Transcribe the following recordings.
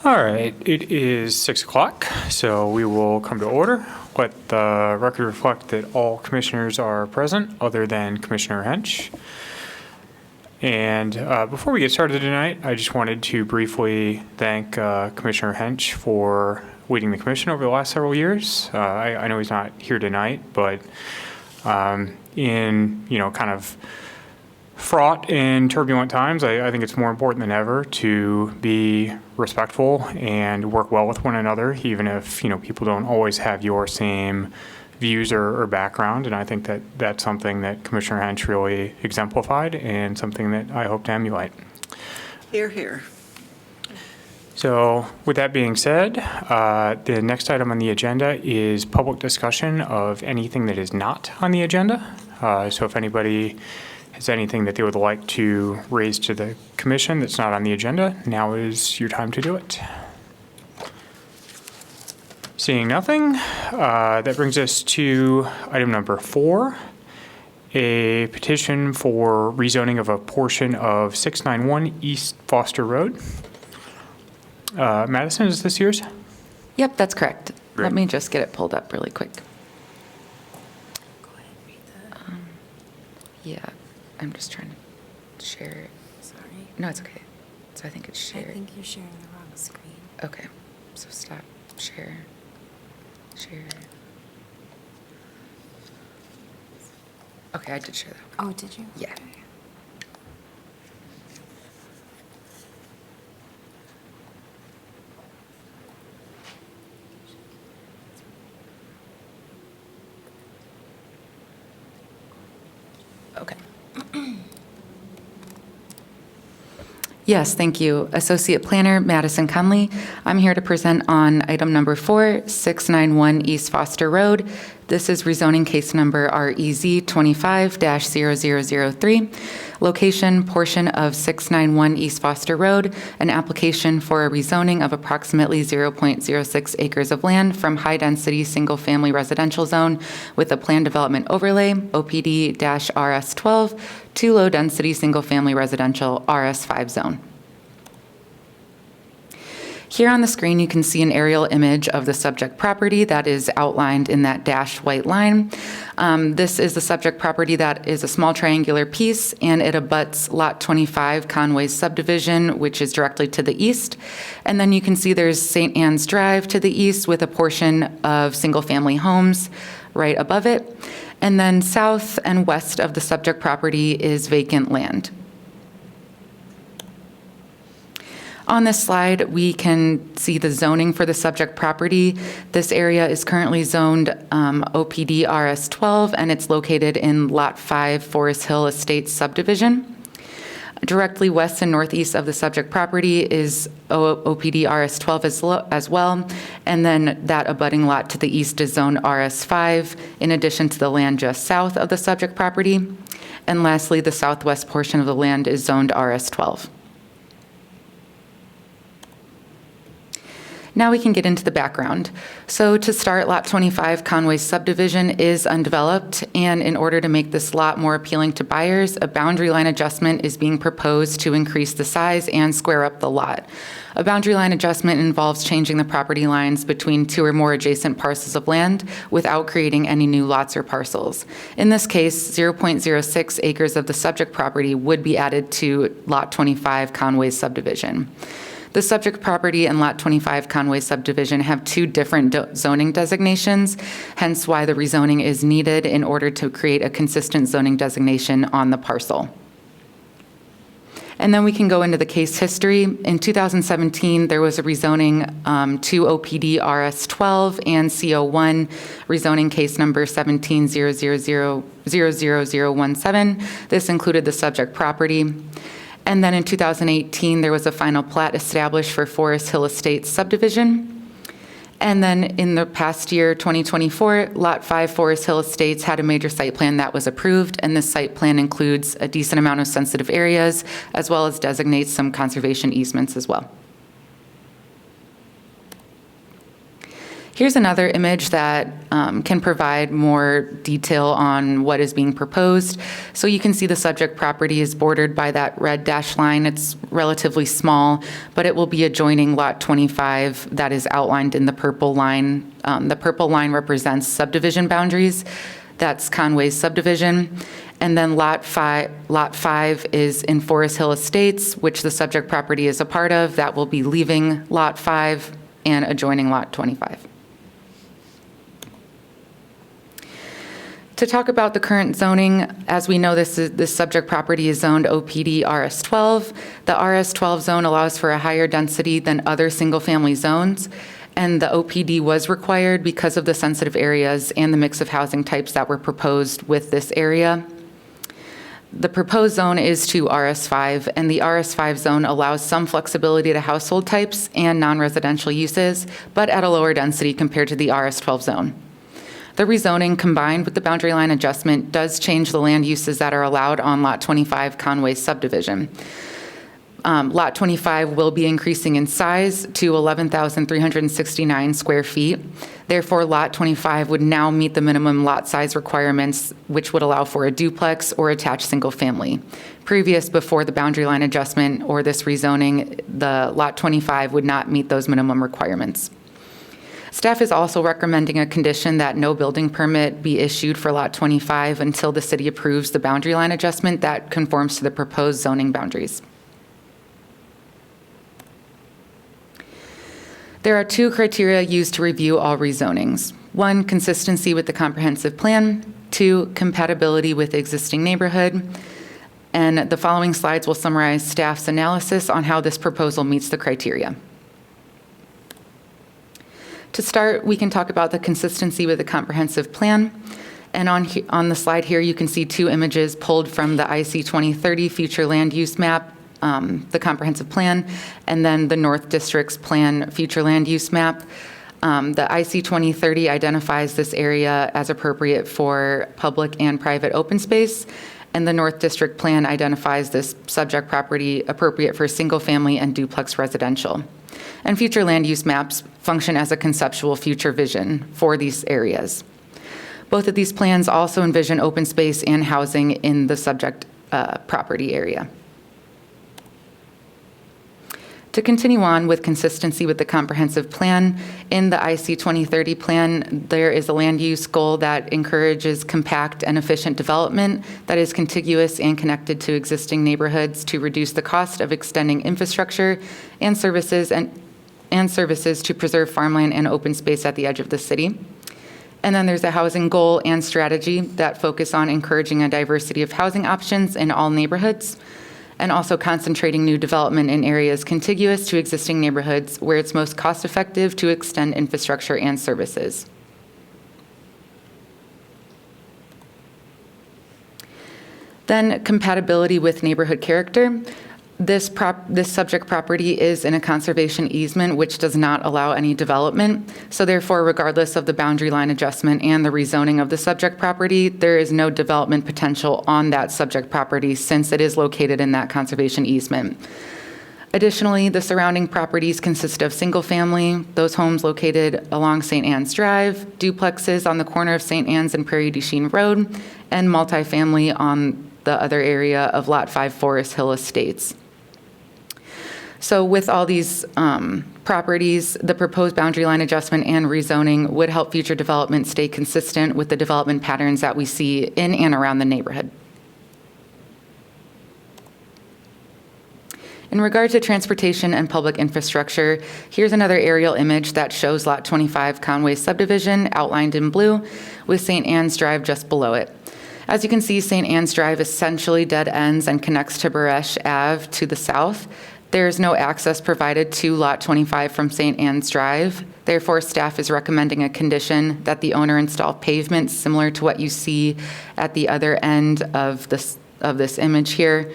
All right, it is 6 o'clock, so we will come to order. Let the record reflect that all commissioners are present other than Commissioner Hench. And before we get started tonight, I just wanted to briefly thank Commissioner Hench for leading the commission over the last several years. I know he's not here tonight, but in, kind of fraught and turbulent times, I think it's more important than ever to be respectful and work well with one another, even if, people don't always have your same views or background. And I think that that's something that Commissioner Hench really exemplified and something that I hope to emulate. Hear, hear. So with that being said, the next item on the agenda is public discussion of anything that is not on the agenda. So if anybody has anything that they would like to raise to the commission that's not on the agenda, now is your time to do it. Seeing nothing, that brings us to item number 4, a petition for rezoning of a portion of 691 East Foster Road. Madison, is this yours? Yep, that's correct. Great. Let me just get it pulled up really quick. Go ahead and read that. Yeah, I'm just trying to share it. Sorry. No, it's okay. So I think it's shared. I think you're sharing the wrong screen. Okay, so stop, share. Okay, I did share that. Oh, did you? Yeah. Okay. Okay. Yes, thank you. Associate Planner Madison Conley. I'm here to present on item number 4, 691 East Foster Road. This is rezoning case number REZ 25-0003. Location, portion of 691 East Foster Road, an application for a rezoning of approximately 0.06 acres of land from high-density single-family residential zone with a planned development overlay, OPD-RS12, to low-density single-family residential RS5 zone. Here on the screen, you can see an aerial image of the subject property that is outlined in that dashed white line. This is the subject property that is a small triangular piece, and it abuts Lot 25 Conway's subdivision, which is directly to the east. And then you can see there's St. Anne's Drive to the east with a portion of single-family homes right above it. And then south and west of the subject property is vacant land. On this slide, we can see the zoning for the subject property. This area is currently zoned OPD RS12, and it's located in Lot 5 Forest Hill Estates subdivision. Directly west and northeast of the subject property is OPD RS12 as well, and then that abutting lot to the east is zoned RS5, in addition to the land just south of the subject property. And lastly, the southwest portion of the land is zoned RS12. Now we can get into the background. So to start, Lot 25 Conway's subdivision is undeveloped, and in order to make this lot more appealing to buyers, a boundary line adjustment is being proposed to increase the size and square up the lot. A boundary line adjustment involves changing the property lines between 2 or more adjacent parcels of land without creating any new lots or parcels. In this case, 0.06 acres of the subject property would be added to Lot 25 Conway's subdivision. The subject property and Lot 25 Conway subdivision have 2 different zoning designations, hence why the rezoning is needed in order to create a consistent zoning designation on the parcel. And then we can go into the case history. In 2017, there was a rezoning to OPD RS12 and CO1, rezoning case number 17-00017. This included the subject property. And then in 2018, there was a final plat established for Forest Hill Estates subdivision. And then in the past year, 2024, Lot 5 Forest Hill Estates had a major site plan that was approved, and this site plan includes a decent amount of sensitive areas, as well as designates some conservation easements as well. Here's another image that can provide more detail on what is being proposed. So you can see the subject property is bordered by that red dashed line. It's relatively small, but it will be adjoining Lot 25 that is outlined in the purple line. The purple line represents subdivision boundaries. That's Conway's subdivision. And then Lot 5 is in Forest Hill Estates, which the subject property is a part of. That will be leaving Lot 5 and adjoining Lot 25. To talk about the current zoning, as we know, this subject property is zoned OPD RS12. The RS12 zone allows for a higher density than other single-family zones, and the OPD was required because of the sensitive areas and the mix of housing types that were proposed with this area. The proposed zone is to RS5, and the RS5 zone allows some flexibility to household types and non-residential uses, but at a lower density compared to the RS12 zone. The rezoning combined with the boundary line adjustment does change the land uses that are allowed on Lot 25 Conway subdivision. Lot 25 will be increasing in size to 11,369 square feet. Therefore, Lot 25 would now meet the minimum lot size requirements, which would allow for a duplex or attached single family. Before the boundary line adjustment or this rezoning, the Lot 25 would not meet those minimum requirements. Staff is also recommending a condition that no building permit be issued for Lot 25 until the city approves the boundary line adjustment that conforms to the proposed zoning boundaries. There are two criteria used to review all rezonings. 1, consistency with the comprehensive plan. 2, compatibility with existing neighborhood. And the following slides will summarize staff's analysis on how this proposal meets the criteria. To start, we can talk about the consistency with the comprehensive plan. And on the slide here, you can see two images pulled from the IC 2030 future land use map, the comprehensive plan, and then the North District's plan future land use map. The IC 2030 identifies this area as appropriate for public and private open space, and the North District plan identifies this subject property appropriate for single family and duplex residential. And future land use maps function as a conceptual future vision for these areas. Both of these plans also envision open space and housing in the subject property area. To continue on with consistency with the comprehensive plan, in the IC 2030 plan, there is a land use goal that encourages compact and efficient development that is contiguous and connected to existing neighborhoods to reduce the cost of extending infrastructure and services to preserve farmland and open space at the edge of the city. And then there's a housing goal and strategy that focus on encouraging a diversity of housing options in all neighborhoods, and also concentrating new development in areas contiguous to existing neighborhoods where it's most cost-effective to extend infrastructure and services. Then compatibility with neighborhood character. This subject property is in a conservation easement, which does not allow any development. So therefore, regardless of the boundary line adjustment and the rezoning of the subject property, there is no development potential on that subject property since it is located in that conservation easement. Additionally, the surrounding properties consist of single family, those homes located along St. Anne's Drive, duplexes on the corner of St. Anne's and Prairie du Chien Road, and multifamily on the other area of Lot 5 Forest Hill Estates. So with all these properties, the proposed boundary line adjustment and rezoning would help future development stay consistent with the development patterns that we see in and around the neighborhood. In regard to transportation and public infrastructure, here's another aerial image that shows Lot 25 Conway subdivision outlined in blue with St. Anne's Drive just below it. As you can see, St. Anne's Drive essentially dead ends and connects to Baresh Ave to the south. There is no access provided to Lot 25 from St. Anne's Drive. Therefore, staff is recommending a condition that the owner install pavement similar to what you see at the other end of this image here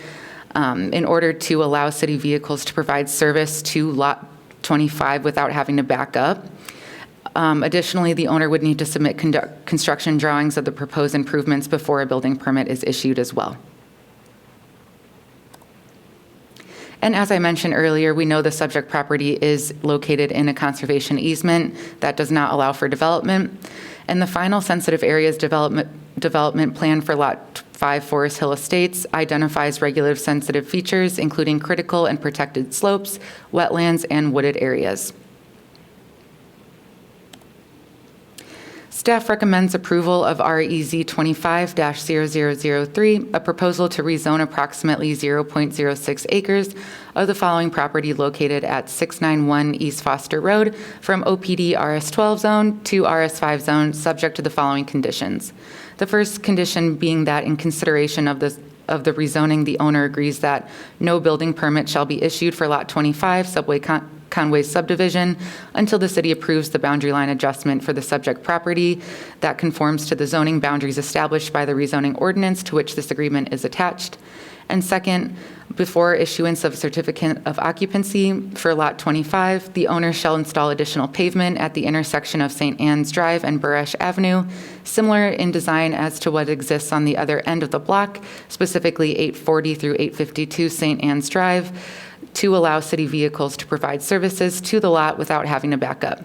in order to allow city vehicles to provide service to Lot 25 without having to back up. Additionally, the owner would need to submit construction drawings of the proposed improvements before a building permit is issued as well. And as I mentioned earlier, we know the subject property is located in a conservation easement that does not allow for development. And the final sensitive areas development plan for Lot 5 Forest Hill Estates identifies regulative sensitive features, including critical and protected slopes, wetlands, and wooded areas. Staff recommends approval of REZ 25-0003, a proposal to rezone approximately 0.06 acres of the following property located at 691 East Foster Road from OPD RS12 zone to RS5 zone, subject to the following conditions. The first condition being that in consideration of the rezoning, the owner agrees that no building permit shall be issued for Lot 25, Subway Conway subdivision, until the city approves the boundary line adjustment for the subject property that conforms to the zoning boundaries established by the rezoning ordinance to which this agreement is attached. And second, before issuance of certificate of occupancy for Lot 25, the owner shall install additional pavement at the intersection of St. Anne's Drive and Buresh Avenue, similar in design as to what exists on the other end of the block, specifically 840 through 852 St. Anne's Drive, to allow city vehicles to provide services to the lot without having to back up.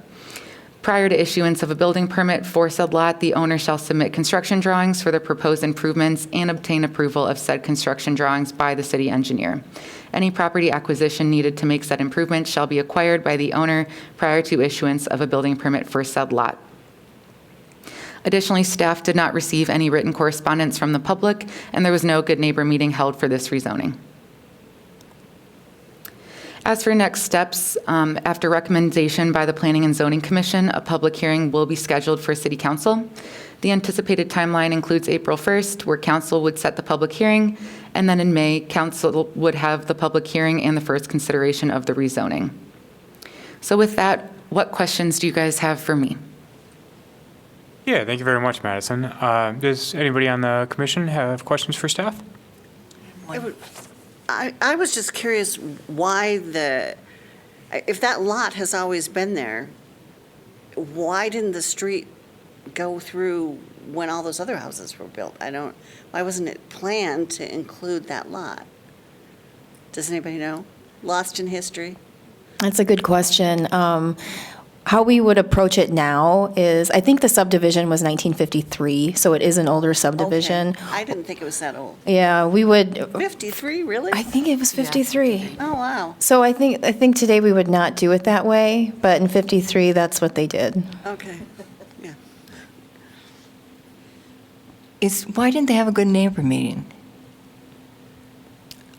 Prior to issuance of a building permit for said lot, the owner shall submit construction drawings for the proposed improvements and obtain approval of said construction drawings by the city engineer. Any property acquisition needed to make said improvements shall be acquired by the owner prior to issuance of a building permit for said lot. Additionally, staff did not receive any written correspondence from the public, and there was no good neighbor meeting held for this rezoning. As for next steps, after recommendation by the Planning and Zoning Commission, a public hearing will be scheduled for City Council. The anticipated timeline includes April 1st, where Council would set the public hearing, and then in May, Council would have the public hearing and the first consideration of the rezoning. So with that, what questions do you guys have for me? Yeah, thank you very much, Madison. Does anybody on the commission have questions for staff? I was just curious why if that lot has always been there, why didn't the street go through when all those other houses were built? Why wasn't it planned to include that lot? Does anybody know? Lost in history? That's a good question. How we would approach it now is, I think the subdivision was 1953, so it is an older subdivision. Okay. I didn't think it was that old. Yeah, we would, 53, really? I think it was 53. Oh, wow. So I think today we would not do it that way, but in 53, that's what they did. Okay, yeah. Why didn't they have a good neighbor meeting?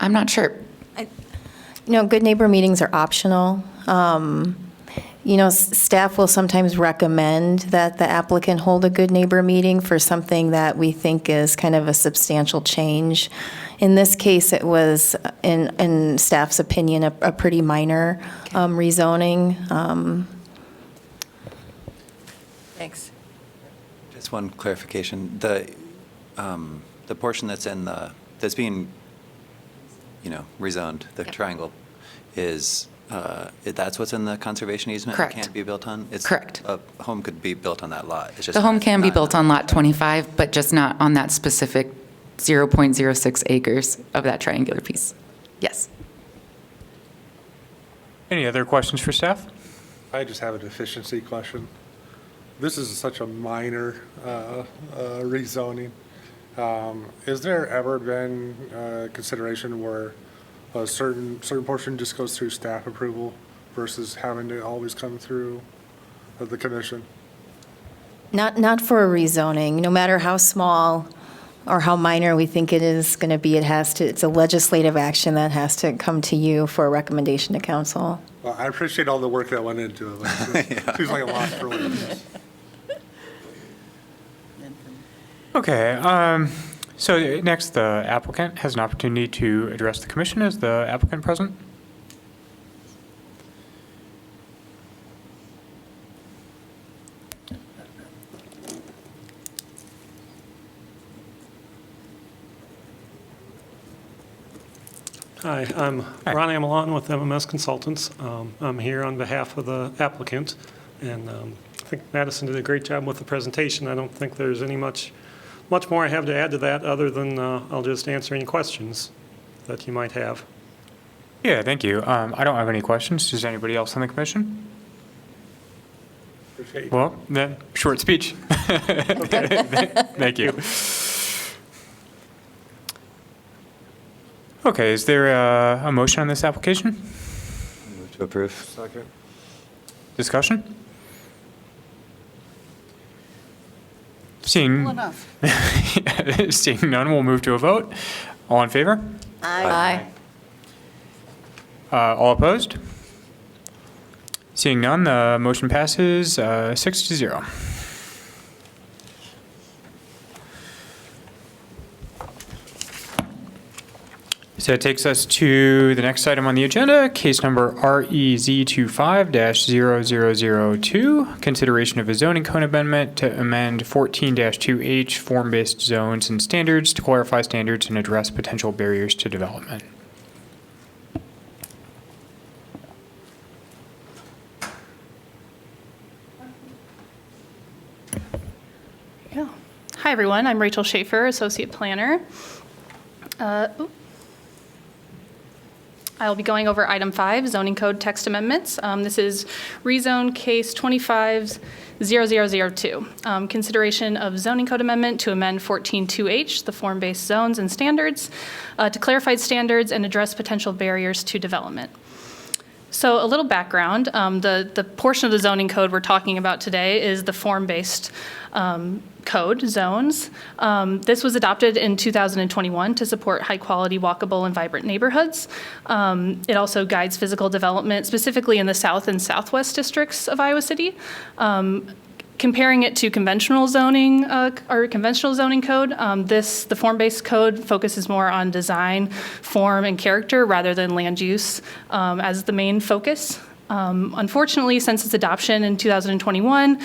I'm not sure. Good neighbor meetings are optional. Staff will sometimes recommend that the applicant hold a good neighbor meeting for something that we think is kind of a substantial change. In this case, it was, in staff's opinion, a pretty minor rezoning. Thanks. Just one clarification. The portion that's that's being, rezoned, the triangle, is, that's what's in the conservation easement? Correct. It can't be built on? Correct. A home could be built on that lot. It's just The home not- can be not- built on Lot 25, but just not on that specific 0.06 acres of that triangular piece. Yes. Any other questions for staff? I just have a deficiency question. This is such a minor rezoning. Is there ever been consideration where a certain portion just goes through staff approval versus having to always come through the commission? Not for a rezoning. No matter how small or how minor we think it is going to be, it's a legislative action that has to come to you for a recommendation to council. Well, I appreciate all the work that went into it. It seems like a lot for what it is. Okay, so next, the applicant has an opportunity to address the commission. Is the applicant present? Hi, I'm Ron Amelon with MMS Consultants. I'm here on behalf of the applicant, and I think Madison did a great job with the presentation. I don't think there's any much more I have to add to that, other than I'll just answer any questions that you might have. Yeah, thank you. I don't have any questions. Does anybody else on the commission? Appreciate you. Well, then, short speech. Thank you. Okay, is there a motion on this application? Move to approve. Second. Discussion? Seeing, Well enough. seeing none, we'll move to a vote. All in favor? I All opposed? Seeing none, the motion passes 6-0. So it takes us to the next item on the agenda, case number REZ25-0002, consideration of a zoning code amendment to amend 14-2H form-based zones and standards to clarify standards and address potential barriers to development. Yeah. Hi, everyone. I'm Rachel Schaefer, Associate Planner. I'll be going over item 5, zoning code text amendments. This is rezone case 25-0002. Consideration of zoning code amendment to amend 14-2H, the form-based zones and standards, to clarify standards and address potential barriers to development. So a little background, the portion of the zoning code we're talking about today is the form-based code, zones. This was adopted in 2021 to support high-quality, walkable, and vibrant neighborhoods. It also guides physical development, specifically in the south and southwest districts of Iowa City. Comparing it to conventional zoning, our conventional zoning code, the form-based code focuses more on design, form, and character rather than land use as the main focus. Unfortunately, since its adoption in 2021,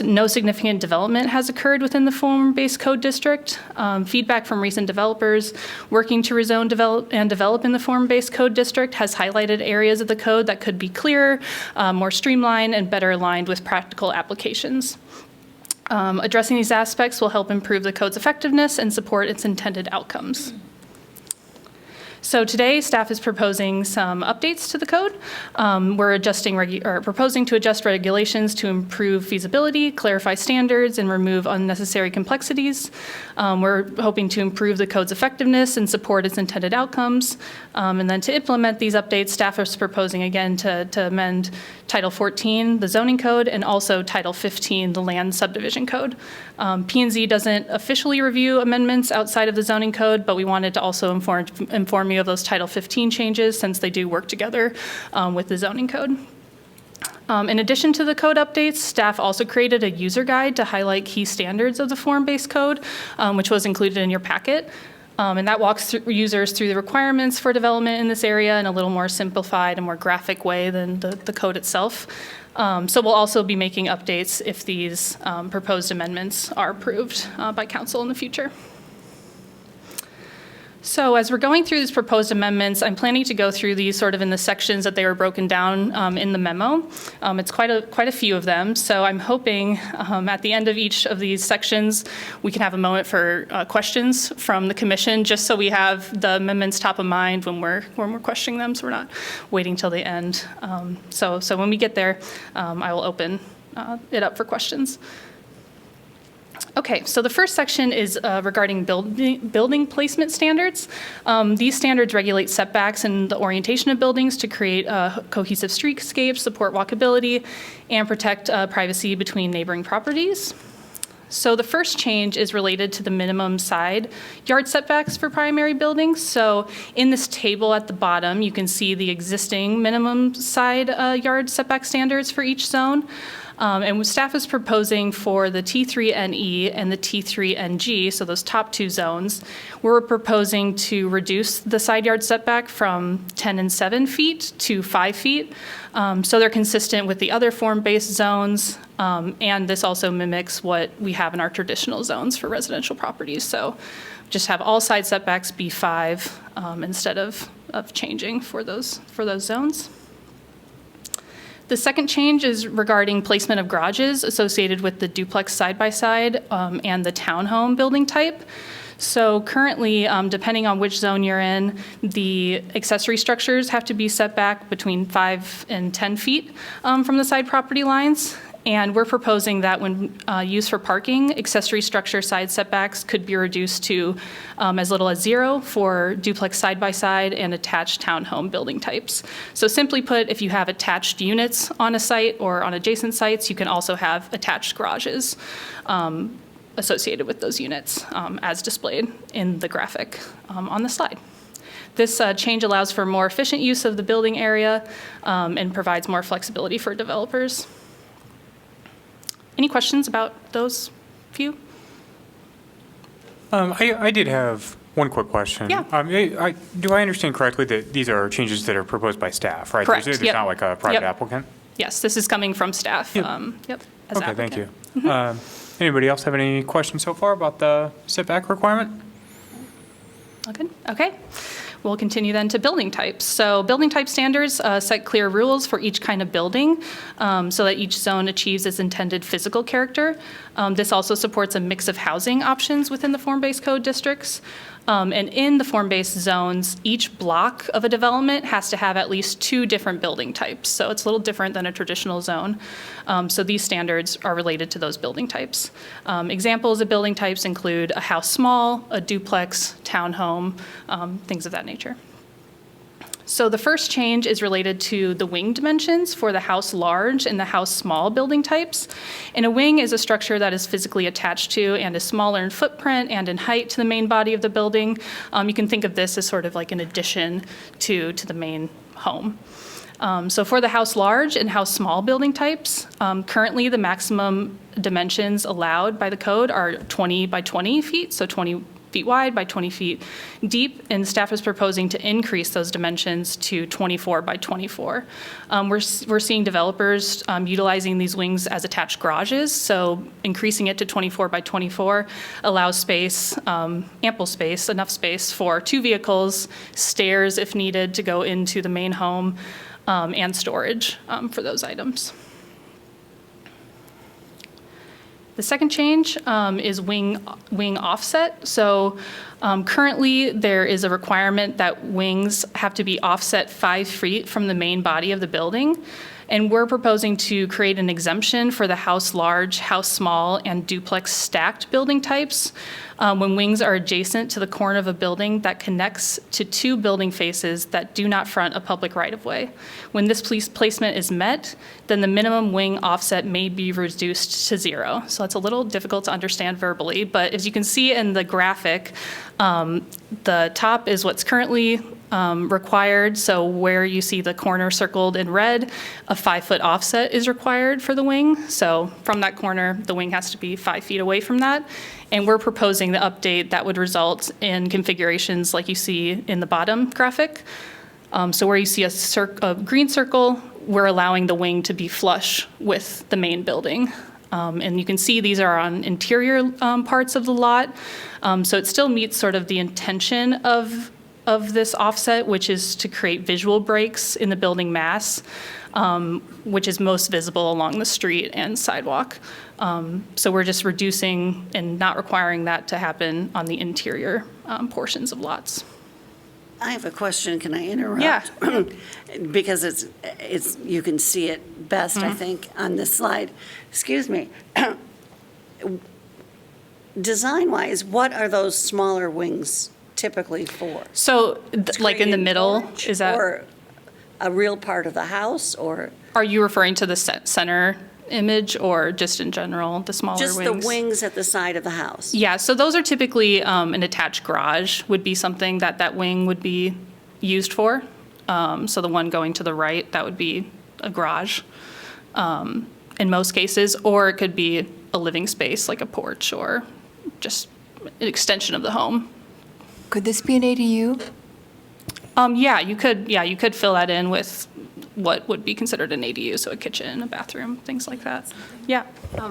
no significant development has occurred within the form-based code district. Feedback from recent developers working to rezone develop in the form-based code district has highlighted areas of the code that could be clearer, more streamlined, and better aligned with practical applications. Addressing these aspects will help improve the code's effectiveness and support its intended outcomes. So today, staff is proposing some updates to the code. We're proposing to adjust regulations to improve feasibility, clarify standards, and remove unnecessary complexities. We're hoping to improve the code's effectiveness and support its intended outcomes. And then to implement these updates, staff is proposing again to amend Title 14, the zoning code, and also Title 15, the land subdivision code. P&Z doesn't officially review amendments outside of the zoning code, but we wanted to also inform you of those Title 15 changes since they do work together with the zoning code. In addition to the code updates, staff also created a user guide to highlight key standards of the form-based code, which was included in your packet. And that walks users through the requirements for development in this area in a little more simplified and more graphic way than the code itself. So we'll also be making updates if these proposed amendments are approved by council in the future. So as we're going through these proposed amendments, I'm planning to go through these sort of in the sections that they were broken down in the memo. It's quite a few of them. So I'm hoping at the end of each of these sections, we can have a moment for questions from the commission, just so we have the amendments top of mind when we're questioning them, so we're not waiting till the end. So when we get there, I will open it up for questions. Okay, so the first section is regarding building placement standards. These standards regulate setbacks and the orientation of buildings to create cohesive streetscapes, support walkability, and protect privacy between neighboring properties. So the first change is related to the minimum side yard setbacks for primary buildings. So in this table at the bottom, you can see the existing minimum side yard setback standards for each zone. And staff is proposing for the T3NE and the T3NG, so those top two zones, we're proposing to reduce the side yard setback from 10 and 7 feet to 5 feet. So they're consistent with the other form-based zones, and this also mimics what we have in our traditional zones for residential properties. So just have all side setbacks be 5 instead of changing for those zones. The second change is regarding placement of garages associated with the duplex side-by-side and the townhome building type. So currently, depending on which zone you're in, the accessory structures have to be set back between 5 and 10 feet from the side property lines. And we're proposing that when used for parking, accessory structure side setbacks could be reduced to as little as 0 for duplex side-by-side and attached townhome building types. So simply put, if you have attached units on a site or on adjacent sites, you can also have attached garages associated with those units, as displayed in the graphic on the slide. This change allows for more efficient use of the building area and provides more flexibility for developers. Any questions about those few? I did have one quick question. Yeah. Do I understand correctly that these are changes that are proposed by staff, right? Correct, There's yep. not like a private Yep. applicant? Yes, this is coming from staff. Yep. As Okay, thank applicant. you. Anybody else have any questions so far about the setback requirement? All good? Okay. We'll continue then to building types. So building type standards set clear rules for each kind of building so that each zone achieves its intended physical character. This also supports a mix of housing options within the form-based code districts. And in the form-based zones, each block of a development has to have at least 2 different building types. So it's a little different than a traditional zone. So these standards are related to those building types. Examples of building types include a house small, a duplex, townhome, things of that nature. So the first change is related to the wing dimensions for the house large and the house small building types. And a wing is a structure that is physically attached to and is smaller in footprint and in height to the main body of the building. You can think of this as sort of like an addition to the main home. So for the house large and house small building types, currently the maximum dimensions allowed by the code are 20 by 20 feet, so 20 feet wide by 20 feet deep, and staff is proposing to increase those dimensions to 24 by 24. We're seeing developers utilizing these wings as attached garages, so increasing it to 24 by 24 allows space, ample space, enough space for 2 vehicles, stairs if needed to go into the main home, and storage for those items. The second change is wing offset. So currently, there is a requirement that wings have to be offset 5 feet from the main body of the building. And we're proposing to create an exemption for the house large, house small, and duplex stacked building types when wings are adjacent to the corner of a building that connects to 2 building faces that do not front a public right-of-way. When this placement is met, then the minimum wing offset may be reduced to 0. So it's a little difficult to understand verbally, but as you can see in the graphic, the top is what's currently required. So where you see the corner circled in red, a 5-foot offset is required for the wing. So from that corner, the wing has to be 5 feet away from that. And we're proposing the update that would result in configurations like you see in the bottom graphic. So where you see a green circle, we're allowing the wing to be flush with the main building. And you can see these are on interior parts of the lot. So it still meets sort of the intention of this offset, which is to create visual breaks in the building mass, which is most visible along the street and sidewalk. So we're just reducing and not requiring that to happen on the interior portions of lots. I have a question. Can I interrupt? Yeah. Because it's you can see it best, I think, on this slide. Excuse me. Design-wise, what are those smaller wings typically for? So like in the Creating middle, porch is that, or a real part of the house, or are you referring to the center image or just in general, the smaller wings? just the wings at the side of the house? Yeah, so those are typically an attached garage would be something that wing would be used for. So the one going to the right, that would be a garage in most cases, or it could be a living space like a porch or just an extension of the home. Could this be an ADU? Yeah, you could fill that in with what would be considered an ADU, so a kitchen, a bathroom, things like that. Yeah.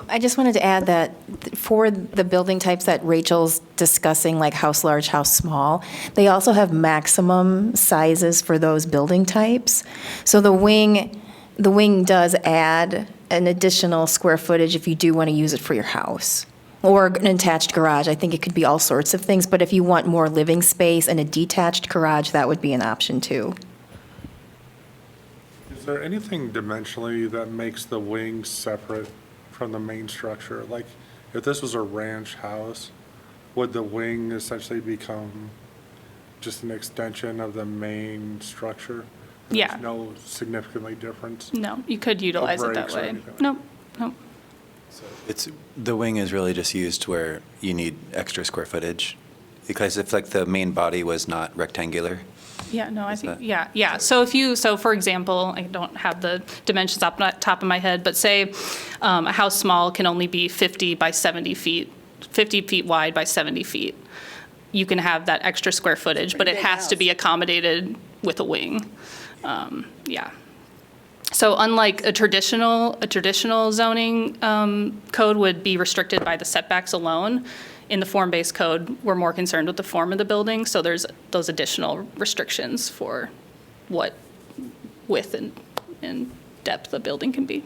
I just wanted to add that for the building types that Rachel's discussing, like house large, house small, they also have maximum sizes for those building types. So the wing does add an additional square footage if you do want to use it for your house. Or an attached garage. I think it could be all sorts of things, but if you want more living space and a detached garage, that would be an option too. Is there anything dimensionally that makes the wings separate from the main structure? Like, if this was a ranch house, would the wing essentially become just an extension of the main structure? Yeah. There's no significantly difference? No, you could utilize it that breaks or way. anything? Nope, nope. The wing is really just used where you need extra square footage. Because if like the main body was not rectangular, Yeah, no, I Is think, that- yeah. So for example, I don't have the dimensions up on top of my head, but say a house small can only be 50 by 70 feet, 50 feet wide by 70 feet. You can have that extra square footage, but it Pretty big has to be house. accommodated with a wing. Yeah. So unlike a traditional zoning code would be restricted by the setbacks alone, in the form-based code, we're more concerned with the form of the building, so there's those additional restrictions for what width and depth the building can be.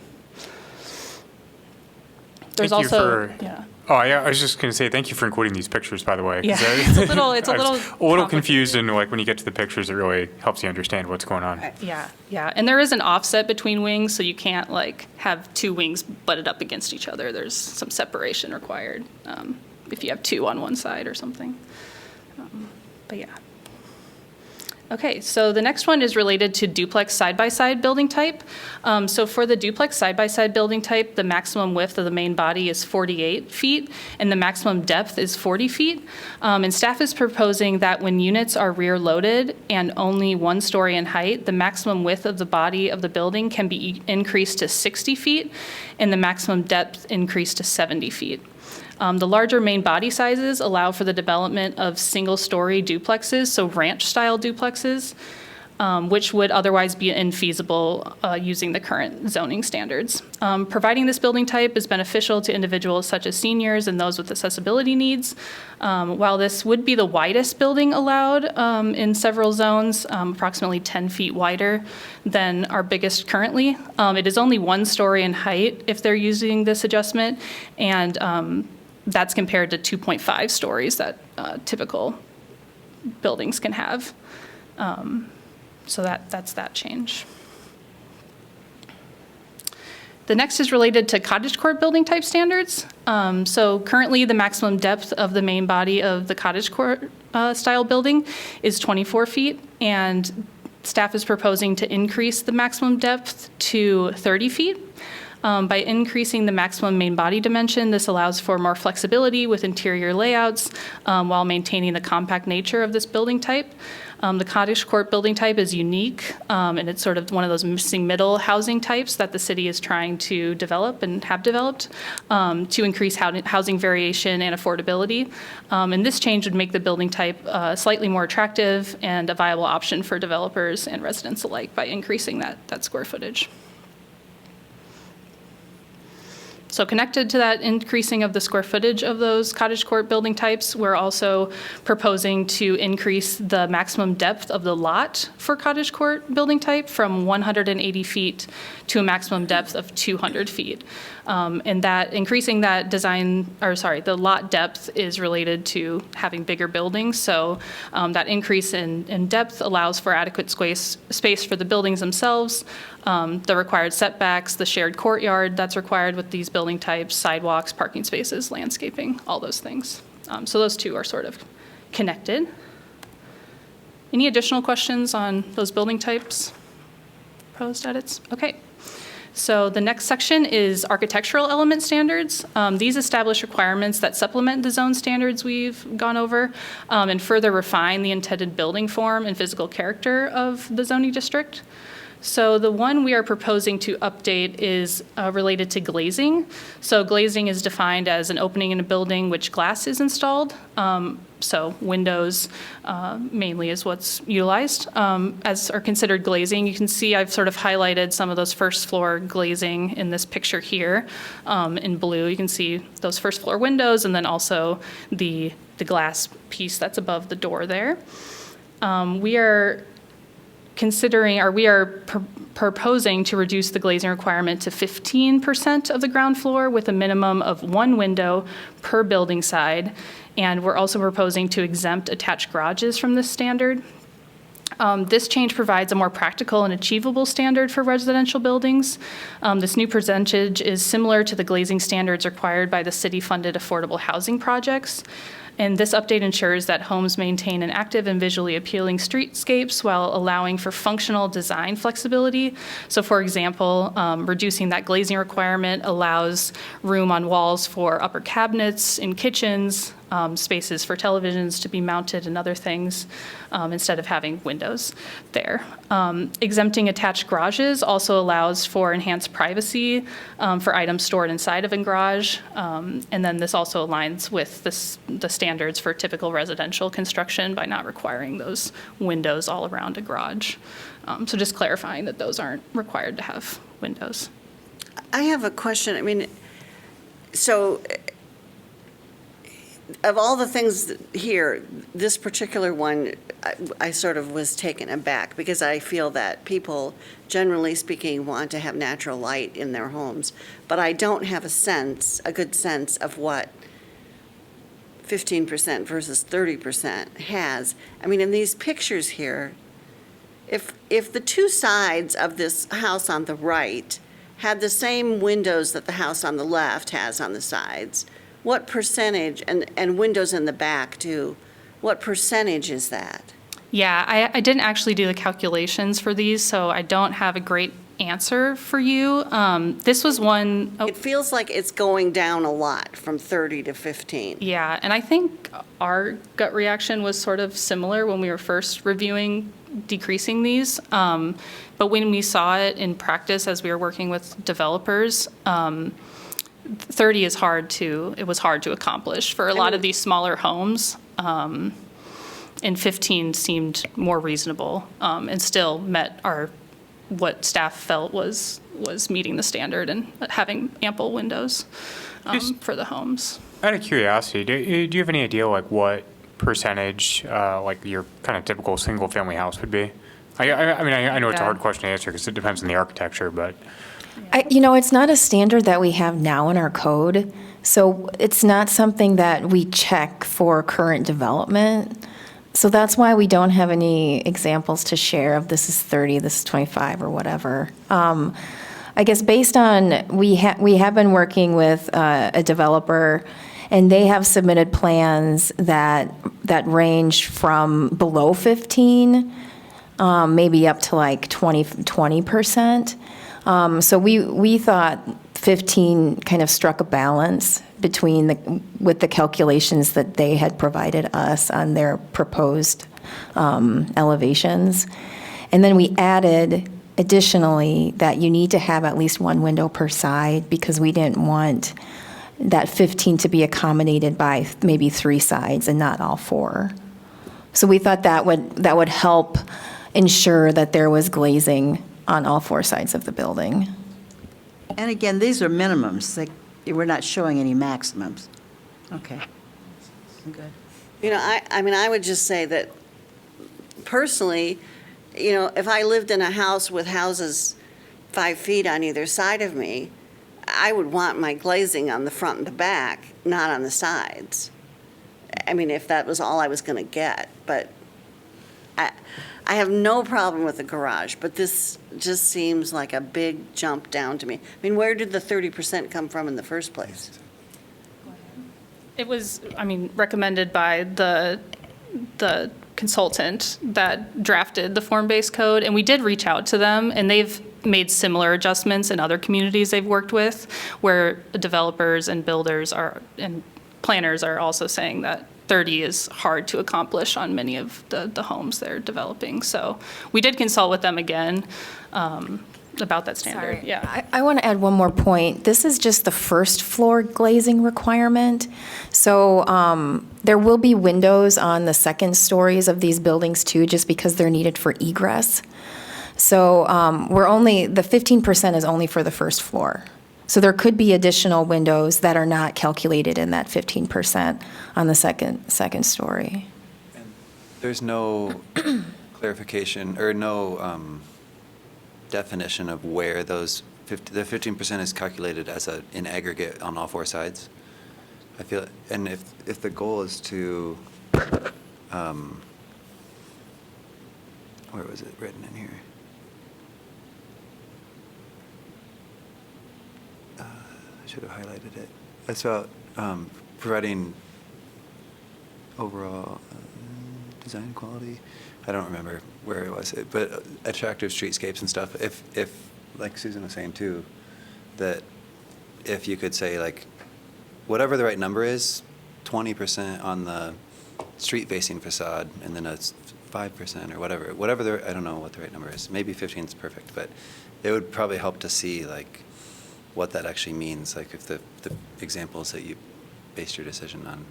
There's Thank you also, for- yeah. Oh, yeah, I was just going to say, thank you for including these pictures, by the way. 'cause Yeah, I- it's a little I was A little complicated. confused, and like when you get to the pictures, it really helps you understand what's going on. Yeah, and there is an offset between wings, so you can't like have two wings butted up against each other. There's some separation required if you have two on one side or something. But yeah. Okay, so the next one is related to duplex side-by-side building type. So for the duplex side-by-side building type, the maximum width of the main body is 48 feet, and the maximum depth is 40 feet. And staff is proposing that when units are rear-loaded and only one story in height, the maximum width of the body of the building can be increased to 60 feet, and the maximum depth increased to 70 feet. The larger main body sizes allow for the development of single-story duplexes, so ranch-style duplexes, which would otherwise be infeasible using the current zoning standards. Providing this building type is beneficial to individuals such as seniors and those with accessibility needs. While this would be the widest building allowed in several zones, approximately 10 feet wider than our biggest currently, it is only one story in height if they're using this adjustment, and that's compared to 2.5 stories that typical buildings can have. So that's that change. The next is related to cottagecore building type standards. So currently, the maximum depth of the main body of the cottagecore style building is 24 feet, and staff is proposing to increase the maximum depth to 30 feet. By increasing the maximum main body dimension, this allows for more flexibility with interior layouts while maintaining the compact nature of this building type. The cottagecore building type is unique, and it's sort of one of those missing middle housing types that the city is trying to develop and have developed to increase housing variation and affordability. And this change would make the building type slightly more attractive and a viable option for developers and residents alike by increasing that square footage. So connected to that increasing of the square footage of those cottagecore building types, we're also proposing to increase the maximum depth of the lot for cottagecore building type from 180 feet to a maximum depth of 200 feet. And that increasing that the lot depth is related to having bigger buildings. So that increase in depth allows for adequate space for the buildings themselves, the required setbacks, the shared courtyard that's required with these building types, sidewalks, parking spaces, landscaping, all those things. So those two are sort of connected. Any additional questions on those building types? Proposed edits? Okay. So the next section is architectural element standards. These establish requirements that supplement the zone standards we've gone over and further refine the intended building form and physical character of the zoning district. So the one we are proposing to update is related to glazing. So glazing is defined as an opening in a building which glass is installed. So windows mainly is what's utilized as are considered glazing. You can see I've sort of highlighted some of those first floor glazing in this picture here in blue. You can see those first floor windows and then also the glass piece that's above the door there. We are considering, or we are proposing to reduce the glazing requirement to 15% of the ground floor with a minimum of one window per building side. And we're also proposing to exempt attached garages from this standard. This change provides a more practical and achievable standard for residential buildings. This new percentage is similar to the glazing standards required by the city-funded affordable housing projects. And this update ensures that homes maintain an active and visually appealing streetscapes while allowing for functional design flexibility. So for example, reducing that glazing requirement allows room on walls for upper cabinets in kitchens, spaces for televisions to be mounted and other things, instead of having windows there. Exempting attached garages also allows for enhanced privacy for items stored inside of a garage. And then this also aligns with the standards for typical residential construction by not requiring those windows all around a garage. So just clarifying that those aren't required to have windows. I have a question. I mean, so of all the things here, this particular one, I sort of was taken aback because I feel that people, generally speaking, want to have natural light in their homes. But I don't have a good sense of what 15% versus 30% has. I mean, in these pictures here, if the two sides of this house on the right had the same windows that the house on the left has on the sides, what percentage, and windows in the back too, what percentage is that? Yeah, I didn't actually do the calculations for these, so I don't have a great answer for you. This was one. It feels like it's going down a lot from 30 to 15. Yeah, and I think our gut reaction was sort of similar when we were first reviewing decreasing these. But when we saw it in practice as we were working with developers, 30 was hard to accomplish for a lot of these smaller homes. And 15 seemed more reasonable, and still met what staff felt was meeting the standard and having ample windows for the homes. Out of curiosity, do you have any idea like what percentage like your kind of typical single-family house would be? I mean, I know it's a hard question to answer because it depends on the architecture, but. It's not a standard that we have now in our code, so it's not something that we check for current development. So that's why we don't have any examples to share of this is 30, this is 25, or whatever. I guess based on, we have been working with a developer, and they have submitted plans that range from below 15, maybe up to like 20%. So we thought 15 kind of struck a balance with the calculations that they had provided us on their proposed elevations. And then we added additionally that you need to have at least one window per side because we didn't want that 15 to be accommodated by maybe 3 sides and not all 4. So we thought that would help ensure that there was glazing on all 4 sides of the building. And again, these are minimums. We're not showing any maximums. Okay. Good. I would just say that personally, if I lived in a house with houses 5 feet on either side of me, I would want my glazing on the front and the back, not on the sides. I mean, if that was all I was going to get. But I have no problem with the garage, but this just seems like a big jump down to me. I mean, where did the 30% come from in the first place? It was, recommended by the consultant that drafted the form-based code, and we did reach out to them, and they've made similar adjustments in other communities they've worked with, where developers and builders and planners are also saying that 30 is hard to accomplish on many of the homes they're developing. So we did consult with them again about that standard. Sorry. Yeah. I want to add one more point. This is just the first floor glazing requirement. So there will be windows on the second stories of these buildings too, just because they're needed for egress. So the 15% is only for the first floor. So there could be additional windows that are not calculated in that 15% on the second story. There's no clarification, or no definition of where those, the 15% is calculated as in aggregate on all four sides. I feel, and if the goal is to, where was it written in here? I should have highlighted it. It's about providing overall design quality. I don't remember where it was, but attractive streetscapes and stuff. If like Susan was saying too, that if you could say like, whatever the right number is, 20% on the street-facing facade, and then it's 5% or whatever the, I don't know what the right number is. Maybe 15 is perfect, but it would probably help to see like what that actually means, like if the examples that you based your decision on.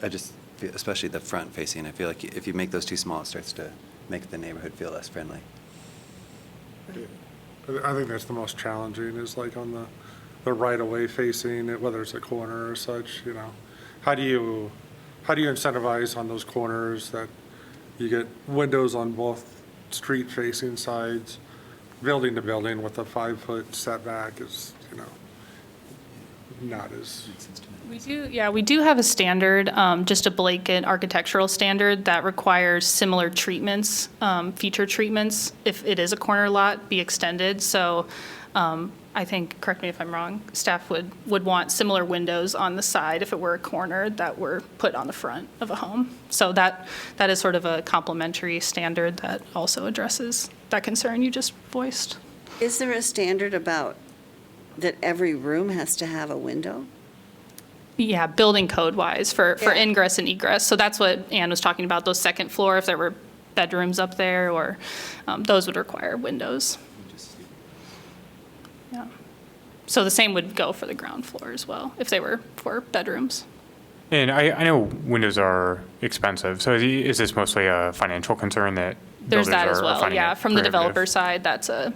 I just, especially the front facing, I feel like if you make those too small, it starts to make the neighborhood feel less friendly. I think that's the most challenging, is like on the right-of-way facing, whether it's a corner or such, you know. How do you incentivize on those corners that you get windows on both street-facing sides, building to building with a 5-foot setback is, you know, not as. We do have a standard, just a blanket architectural standard that requires similar treatments, feature treatments, if it is a corner lot, be extended. So I think, correct me if I'm wrong, staff would want similar windows on the side if it were a corner that were put on the front of a home. So that is sort of a complementary standard that also addresses that concern you just voiced. Is there a standard about that every room has to have a window? Yeah, building code-wise for Yeah. ingress and egress. So that's what Ann was talking about, those second floor, if there were bedrooms up there, or those would require windows. Yeah. So the same would go for the ground floor as well, if they were for bedrooms. And I know windows are expensive, so is this mostly a financial concern that There's builders that as are well, finding yeah. it From the prohibitive? developer side, that's a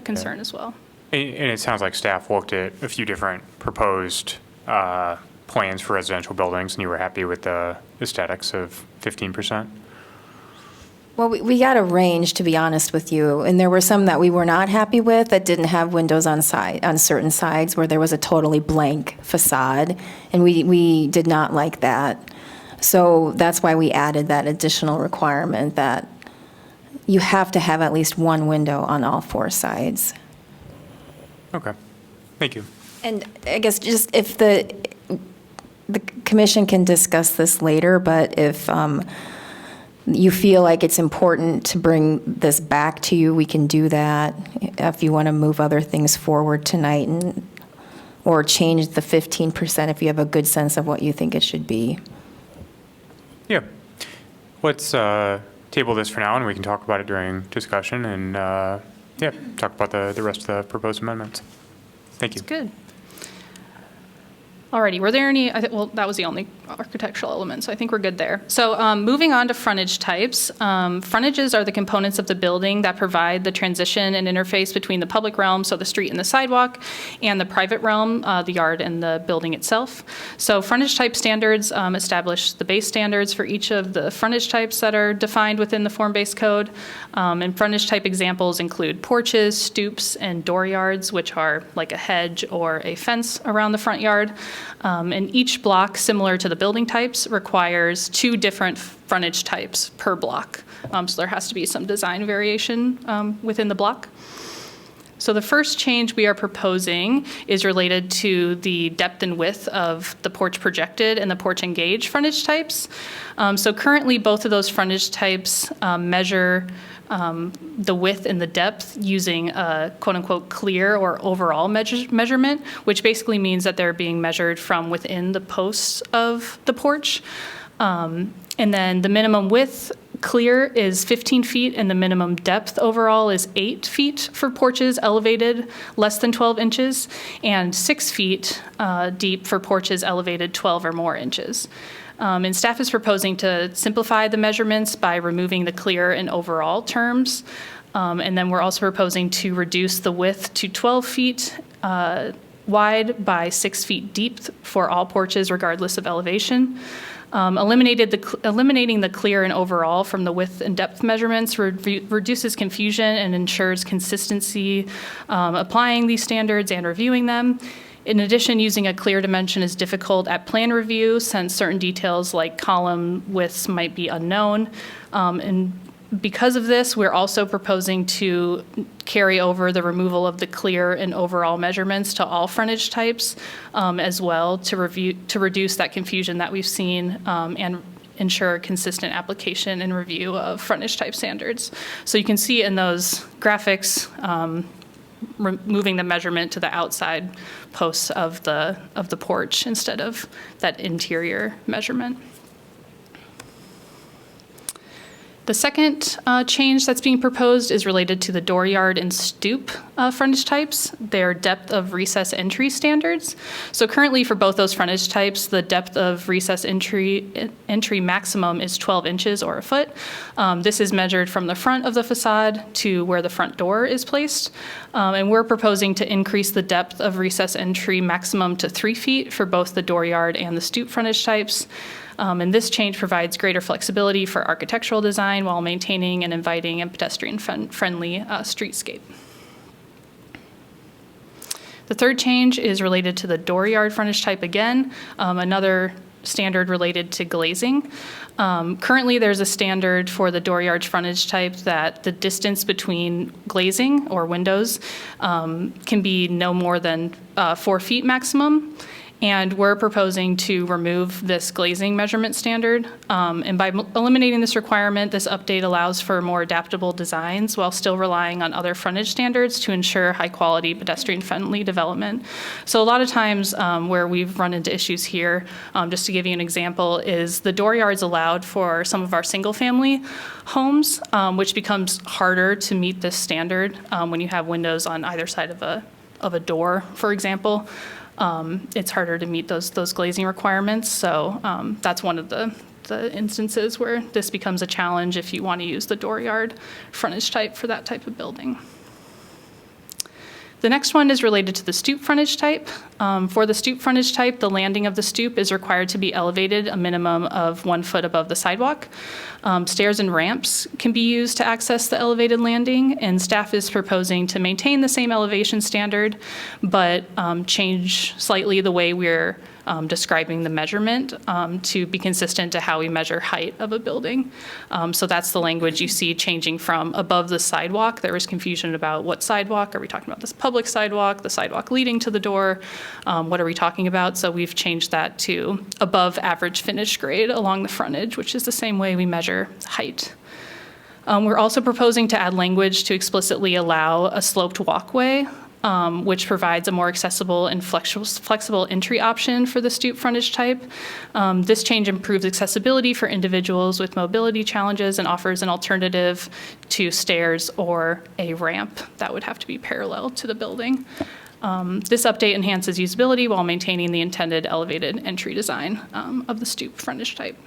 concern as well. And it sounds like staff looked at a few different proposed plans for residential buildings, and you were happy with the aesthetics of 15%? Well, we got a range, to be honest with you, and there were some that we were not happy with that didn't have windows on certain sides where there was a totally blank facade, and we did not like that. So that's why we added that additional requirement that you have to have at least one window on all four sides. Okay, thank you. And I guess just if the commission can discuss this later, but if you feel like it's important to bring this back to you, we can do that. If you want to move other things forward tonight or change the 15% if you have a good sense of what you think it should be. Yeah. Let's table this for now, and we can talk about it during discussion and, talk about the rest of the proposed amendments. Thank you. Good. Alrighty, were there any, well, that was the only architectural element, so I think we're good there. So moving on to frontage types. Frontages are the components of the building that provide the transition and interface between the public realm, so the street and the sidewalk, and the private realm, the yard and the building itself. So frontage type standards establish the base standards for each of the frontage types that are defined within the form-based code. And frontage type examples include porches, stoops, and dooryards, which are like a hedge or a fence around the front yard. And each block, similar to the building types, requires 2 different frontage types per block. So there has to be some design variation within the block. So the first change we are proposing is related to the depth and width of the porch projected and the porch engaged frontage types. So currently, both of those frontage types measure the width and the depth using a quote-unquote clear or overall measurement, which basically means that they're being measured from within the posts of the porch. And then the minimum width clear is 15 feet, and the minimum depth overall is 8 feet for porches elevated less than 12 inches, and 6 feet deep for porches elevated 12 or more inches. And staff is proposing to simplify the measurements by removing the clear and overall terms. And then we're also proposing to reduce the width to 12 feet wide by 6 feet deep for all porches regardless of elevation. Eliminating the clear and overall from the width and depth measurements reduces confusion and ensures consistency applying these standards and reviewing them. In addition, using a clear dimension is difficult at plan review since certain details like column widths might be unknown. And because of this, we're also proposing to carry over the removal of the clear and overall measurements to all frontage types as well to reduce that confusion that we've seen and ensure consistent application and review of frontage type standards. So you can see in those graphics, moving the measurement to the outside posts of the porch instead of that interior measurement. The second change that's being proposed is related to the dooryard and stoop frontage types, their depth of recess entry standards. So currently for both those frontage types, the depth of recess entry maximum is 12 inches or a foot. This is measured from the front of the facade to where the front door is placed. And we're proposing to increase the depth of recess entry maximum to 3 feet for both the dooryard and the stoop frontage types. And this change provides greater flexibility for architectural design while maintaining an inviting and pedestrian-friendly streetscape. The third change is related to the dooryard frontage type again, another standard related to glazing. Currently, there's a standard for the dooryard frontage type that the distance between glazing or windows can be no more than 4 feet maximum. And we're proposing to remove this glazing measurement standard. And by eliminating this requirement, this update allows for more adaptable designs while still relying on other frontage standards to ensure high-quality, pedestrian-friendly development. So a lot of times where we've run into issues here, just to give you an example, is the dooryards allowed for some of our single-family homes, which becomes harder to meet this standard when you have windows on either side of a door, for example. It's harder to meet those glazing requirements. So that's one of the instances where this becomes a challenge if you want to use the dooryard frontage type for that type of building. The next one is related to the stoop frontage type. For the stoop frontage type, the landing of the stoop is required to be elevated a minimum of 1 foot above the sidewalk. Stairs and ramps can be used to access the elevated landing, and staff is proposing to maintain the same elevation standard, but change slightly the way we're describing the measurement to be consistent to how we measure height of a building. So that's the language you see changing from above the sidewalk. There was confusion about what sidewalk. Are we talking about this public sidewalk, the sidewalk leading to the door? What are we talking about? So we've changed that to above average finished grade along the frontage, which is the same way we measure height. We're also proposing to add language to explicitly allow a sloped walkway, which provides a more accessible and flexible entry option for the stoop frontage type. This change improves accessibility for individuals with mobility challenges and offers an alternative to stairs or a ramp that would have to be parallel to the building. This update enhances usability while maintaining the intended elevated entry design of the stoop frontage type.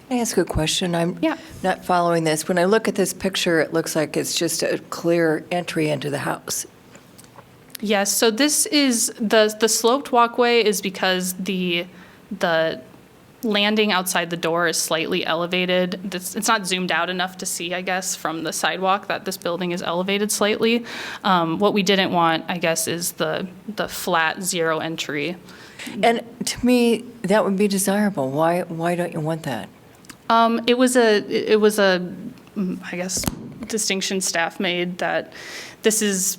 Can I ask a question? I'm Yeah. not following this. When I look at this picture, it looks like it's just a clear entry into the house. Yes, so this is, the sloped walkway is because the landing outside the door is slightly elevated. It's not zoomed out enough to see, I guess, from the sidewalk that this building is elevated slightly. What we didn't want, I guess, is the flat zero entry. And to me, that would be desirable. Why don't you want that? It was a, I guess, distinction staff made that this is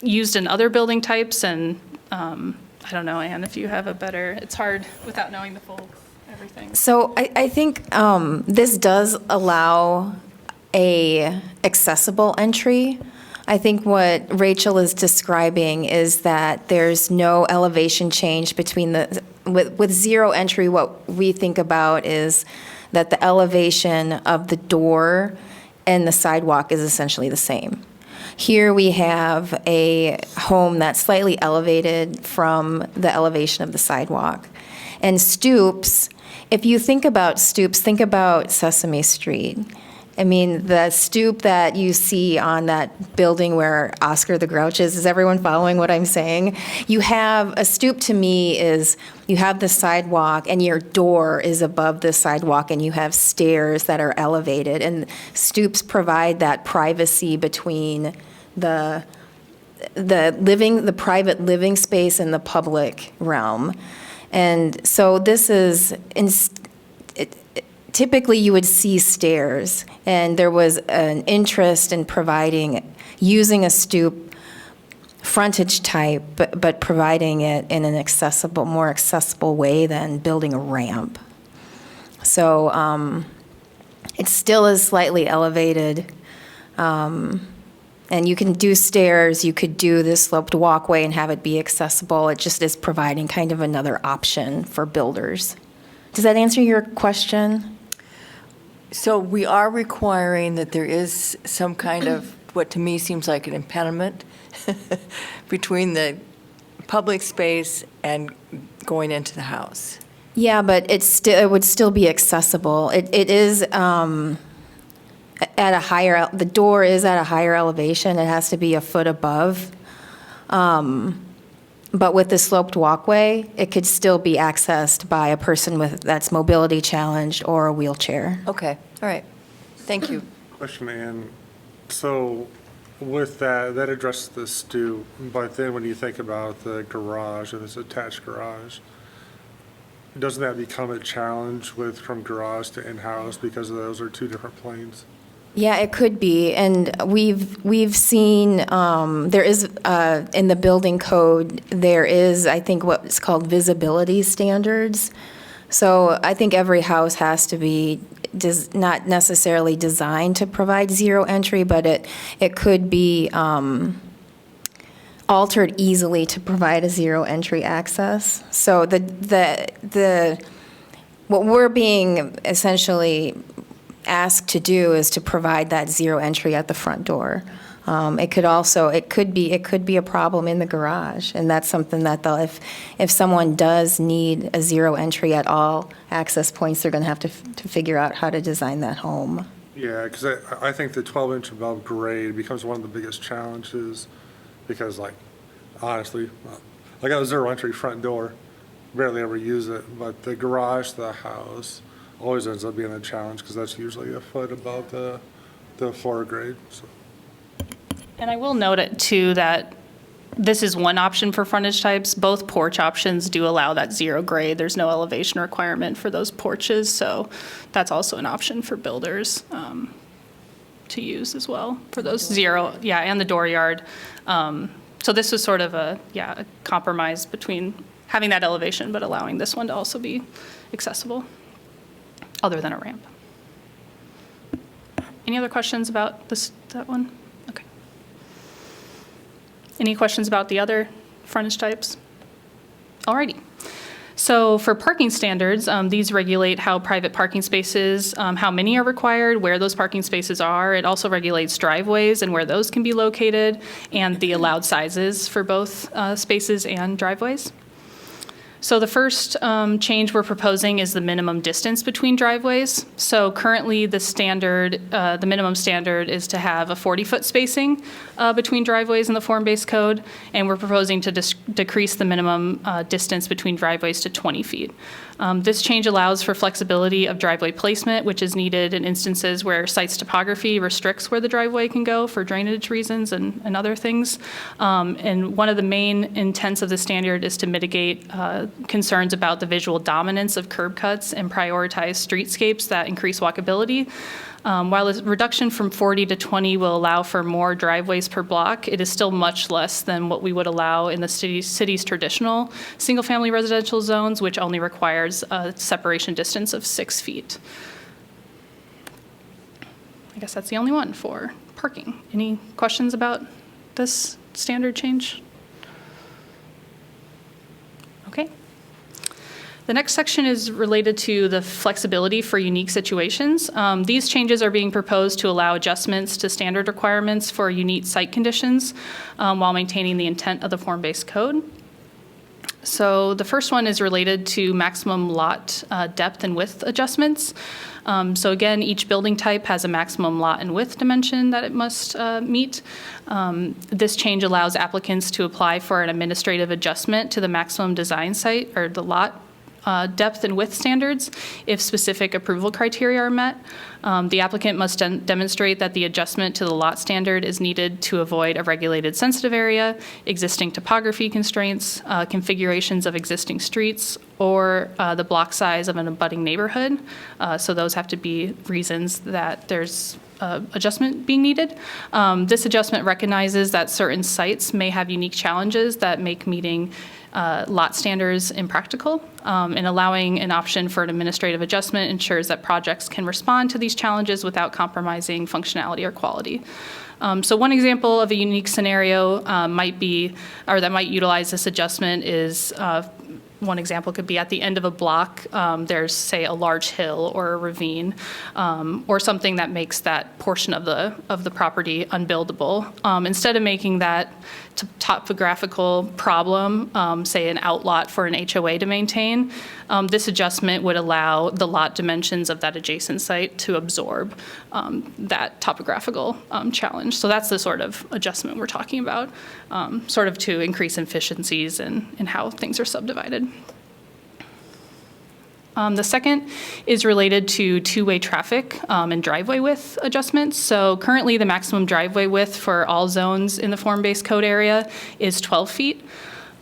used in other building types, and I don't know, Anne, if you have a better, it's hard without knowing the full everything. So I think this does allow a accessible entry. I think what Rachel is describing is that there's no elevation change between with zero entry. What we think about is that the elevation of the door and the sidewalk is essentially the same. Here we have a home that's slightly elevated from the elevation of the sidewalk. And stoops, if you think about stoops, think about Sesame Street. I mean, the stoop that you see on that building where Oscar the Grouch is everyone following what I'm saying? You have, a stoop to me is, you have the sidewalk and your door is above the sidewalk and you have stairs that are elevated. And stoops provide that privacy between the private living space and the public realm. And so this is, typically you would see stairs, and there was an interest in using a stoop frontage type, but providing it in an more accessible way than building a ramp. So it still is slightly elevated. And you can do stairs, you could do this sloped walkway and have it be accessible. It just is providing kind of another option for builders. Does that answer your question? So we are requiring that there is some kind of, what to me seems like an impediment between the public space and going into the house. Yeah, but it would still be accessible. It is at a higher, the door is at a higher elevation. It has to be a foot above. But with the sloped walkway, it could still be accessed by a person that's mobility challenged or a wheelchair. Okay, all right. Thank you. Question, Ann. So with that addresses the stoop, but then when you think about the garage, or this attached garage, doesn't that become a challenge from garage to in-house because those are two different planes? Yeah, it could be, and we've seen, there is, in the building code, there is, I think, what's called visibility standards. So I think every house has to be not necessarily designed to provide zero entry, but it could be altered easily to provide a zero entry access. So what we're being essentially asked to do is to provide that zero entry at the front door. It could be a problem in the garage, and that's something that if someone does need a zero entry at all access points, they're going to have to figure out how to design that home. Yeah, because I think the 12-inch above grade becomes one of the biggest challenges because, like, honestly, I got a zero entry front door, barely ever use it, but the garage to the house always ends up being a challenge because that's usually a foot above the floor grade. So. And I will note it too that this is one option for frontage types. Both porch options do allow that zero grade. There's no elevation requirement for those porches, so that's also an option for builders to use as well for those zero, and the dooryard. So this was sort of a compromise between having that elevation but allowing this one to also be accessible, other than a ramp. Any other questions about that one? Okay. Any questions about the other frontage types? Alrighty. So for parking standards, these regulate how private parking spaces, how many are required, where those parking spaces are. It also regulates driveways and where those can be located, and the allowed sizes for both spaces and driveways. So the first change we're proposing is the minimum distance between driveways. So currently the minimum standard is to have a 40-foot spacing between driveways in the form-based code, and we're proposing to decrease the minimum distance between driveways to 20 feet. This change allows for flexibility of driveway placement, which is needed in instances where site's topography restricts where the driveway can go for drainage reasons and other things. And one of the main intents of the standard is to mitigate concerns about the visual dominance of curb cuts and prioritize streetscapes that increase walkability. While a reduction from 40 to 20 will allow for more driveways per block, it is still much less than what we would allow in the city's traditional single-family residential zones, which only requires a separation distance of 6 feet. I guess that's the only one for parking. Any questions about this standard change? Okay. The next section is related to the flexibility for unique situations. These changes are being proposed to allow adjustments to standard requirements for unique site conditions while maintaining the intent of the form-based code. So the first one is related to maximum lot depth and width adjustments. So again, each building type has a maximum lot and width dimension that it must meet. This change allows applicants to apply for an administrative adjustment to the maximum design site or the lot depth and width standards if specific approval criteria are met. The applicant must demonstrate that the adjustment to the lot standard is needed to avoid a regulated sensitive area, existing topography constraints, configurations of existing streets, or the block size of an abutting neighborhood. So those have to be reasons that there's adjustment being needed. This adjustment recognizes that certain sites may have unique challenges that make meeting lot standards impractical, and allowing an option for an administrative adjustment ensures that projects can respond to these challenges without compromising functionality or quality. So one example of a unique scenario might be, or that might utilize this adjustment is, one example could be at the end of a block, there's, say, a large hill or a ravine, or something that makes that portion of the property unbuildable. Instead of making that topographical problem, say an outlot for an HOA to maintain, this adjustment would allow the lot dimensions of that adjacent site to absorb that topographical challenge. So that's the sort of adjustment we're talking about, sort of to increase efficiencies in how things are subdivided. The second is related to two-way traffic and driveway width adjustments. So currently, the maximum driveway width for all zones in the form-based code area is 12 feet.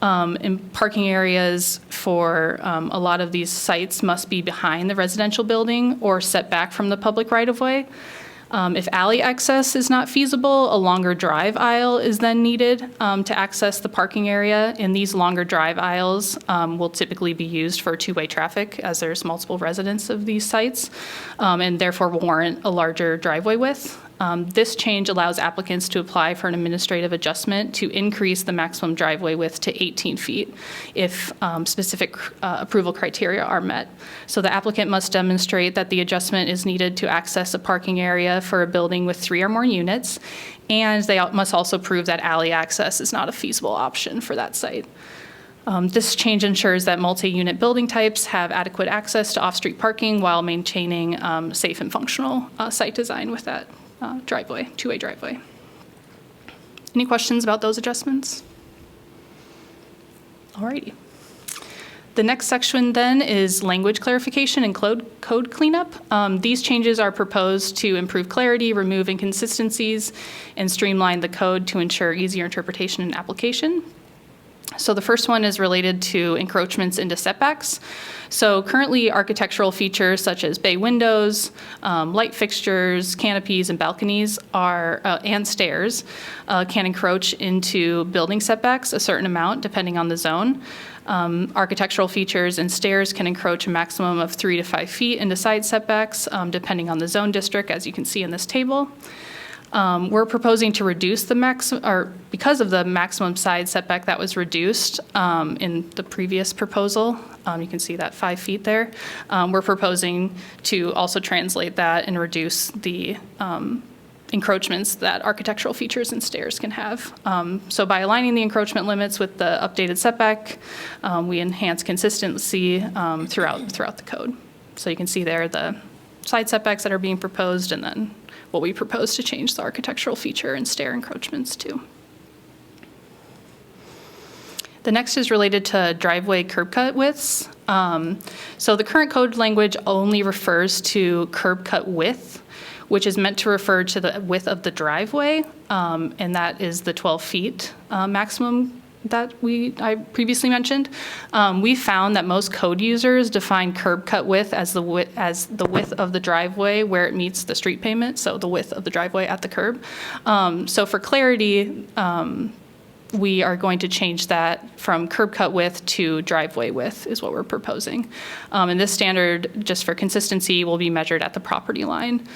And parking areas for a lot of these sites must be behind the residential building or set back from the public right-of-way. If alley access is not feasible, a longer drive aisle is then needed to access the parking area. And these longer drive aisles will typically be used for two-way traffic as there's multiple residents of these sites, and therefore warrant a larger driveway width. This change allows applicants to apply for an administrative adjustment to increase the maximum driveway width to 18 feet if specific approval criteria are met. So the applicant must demonstrate that the adjustment is needed to access a parking area for a building with 3 or more units, and they must also prove that alley access is not a feasible option for that site. This change ensures that multi-unit building types have adequate access to off-street parking while maintaining safe and functional site design with that driveway, two-way driveway. Any questions about those adjustments? Alrighty. The next section then is language clarification and code cleanup. These changes are proposed to improve clarity, remove inconsistencies, and streamline the code to ensure easier interpretation and application. So the first one is related to encroachments into setbacks. So currently, architectural features such as bay windows, light fixtures, canopies, and balconies and stairs can encroach into building setbacks a certain amount depending on the zone. Architectural features and stairs can encroach a maximum of 3 to 5 feet into side setbacks depending on the zone district, as you can see in this table. We're proposing to reduce the because of the maximum side setback that was reduced in the previous proposal. You can see that 5 feet there. We're proposing to also translate that and reduce the encroachments that architectural features and stairs can have. So by aligning the encroachment limits with the updated setback, we enhance consistency throughout the code. So you can see there the side setbacks that are being proposed, and then what we propose to change the architectural feature and stair encroachments to. The next is related to driveway curb cut widths. So the current code language only refers to curb cut width, which is meant to refer to the width of the driveway, and that is the 12 feet maximum that I previously mentioned. We found that most code users define curb cut width as the width of the driveway where it meets the street pavement, so the width of the driveway at the curb. So for clarity, we are going to change that from curb cut width to driveway width is what we're proposing. And this standard, just for consistency, will be measured at the property line.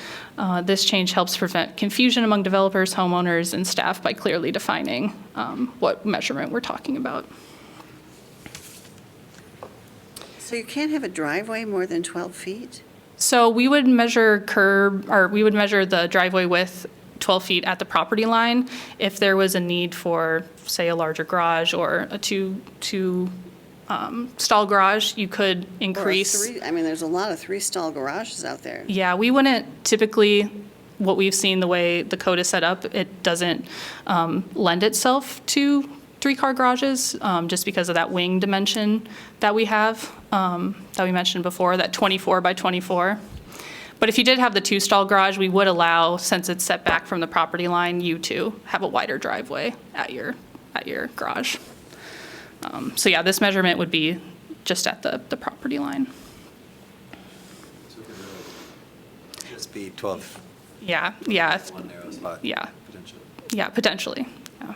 This change helps prevent confusion among developers, homeowners, and staff by clearly defining what measurement we're talking about. So you can't have a driveway more than 12 feet? So we would measure the driveway width 12 feet at the property line. If there was a need for, say, a larger garage or a two stall garage, you could Or a increase. I mean, there's a lot of three-stall garages out there. Yeah, we wouldn't typically, what we've seen, the way the code is set up, it doesn't lend itself to three-car garages, just because of that wing dimension that we have, that we mentioned before, that 24 by 24. But if you did have the two-stall garage, we would allow, since it's set back from the property line, you to have a wider driveway at your garage. So yeah, this measurement would be just at the property line. So it could really just be 12, Yeah, one narrow spot. yeah, Potentially. yeah, potentially, yeah.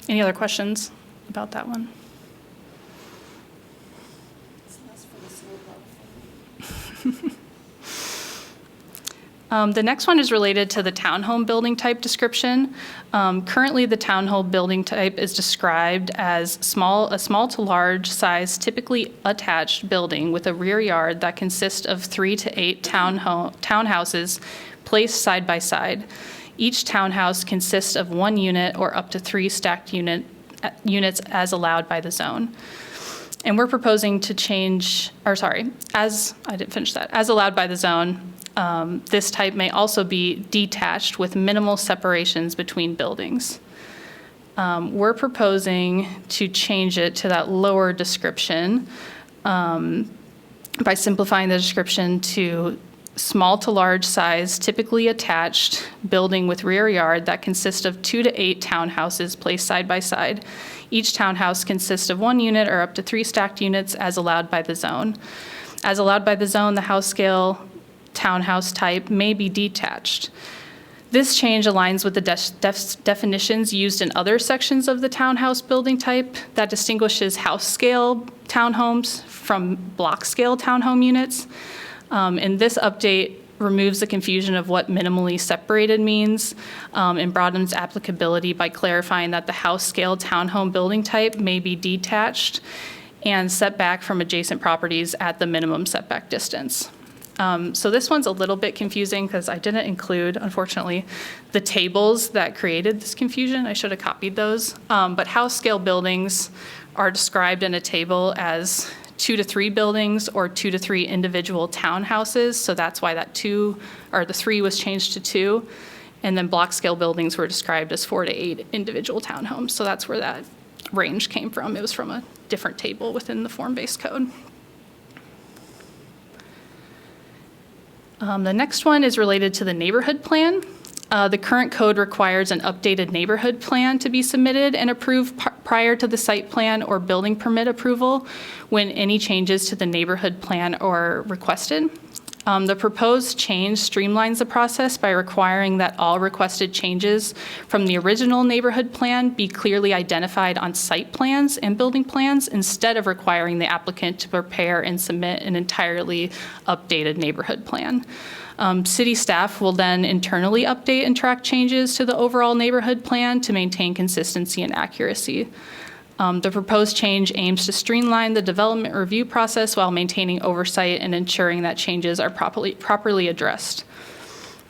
Any other questions about that one? The next one is related to the townhome building type description. Currently, the townhome building type is described as a small to large size, typically attached building with a rear yard that consists of 3 to 8 townhouses placed side by side. Each townhouse consists of 1 unit or up to 3 stacked units as allowed by the zone. And we're proposing to change, as allowed by the zone. This type may also be detached with minimal separations between buildings. We're proposing to change it to that lower description by simplifying the description to small to large size, typically attached building with rear yard that consists of 2 to 8 townhouses placed side by side. Each townhouse consists of 1 unit or up to 3 stacked units as allowed by the zone. As allowed by the zone, the house scale townhouse type may be detached. This change aligns with the definitions used in other sections of the townhouse building type that distinguishes house scale townhomes from block scale townhome units. And this update removes the confusion of what minimally separated means and broadens applicability by clarifying that the house scale townhome building type may be detached and set back from adjacent properties at the minimum setback distance. So this one's a little bit confusing because I didn't include, unfortunately, the tables that created this confusion. I should have copied those. But house scale buildings are described in a table as 2 to 3 buildings or 2 to 3 individual townhouses. So that's why that 2, or the 3 was changed to 2. And then block scale buildings were described as 4 to 8 individual townhomes. So that's where that range came from. It was from a different table within the form-based code. The next one is related to the neighborhood plan. The current code requires an updated neighborhood plan to be submitted and approved prior to the site plan or building permit approval when any changes to the neighborhood plan are requested. The proposed change streamlines the process by requiring that all requested changes from the original neighborhood plan be clearly identified on site plans and building plans instead of requiring the applicant to prepare and submit an entirely updated neighborhood plan. City staff will then internally update and track changes to the overall neighborhood plan to maintain consistency and accuracy. The proposed change aims to streamline the development review process while maintaining oversight and ensuring that changes are properly addressed.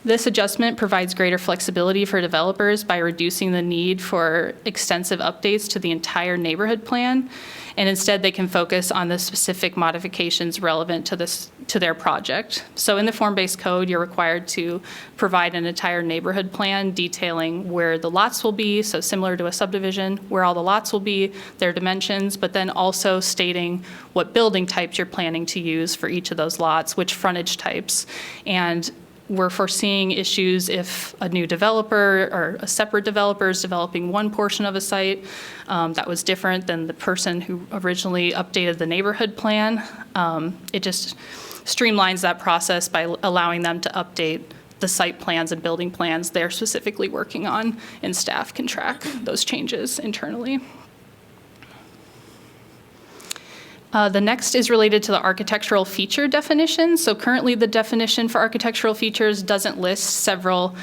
This adjustment provides greater flexibility for developers by reducing the need for extensive updates to the entire neighborhood plan, and instead they can focus on the specific modifications relevant to their project. So in the form-based code, you're required to provide an entire neighborhood plan detailing where the lots will be, so similar to a subdivision, where all the lots will be, their dimensions, but then also stating what building types you're planning to use for each of those lots, which frontage types, and we're foreseeing issues if a new developer or a separate developer is developing one portion of a site that was different than the person who originally updated the neighborhood plan. It just streamlines that process by allowing them to update the site plans and building plans they're specifically working on, and staff can track those changes internally. The next is related to the architectural feature definition. So currently the definition for architectural features doesn't list several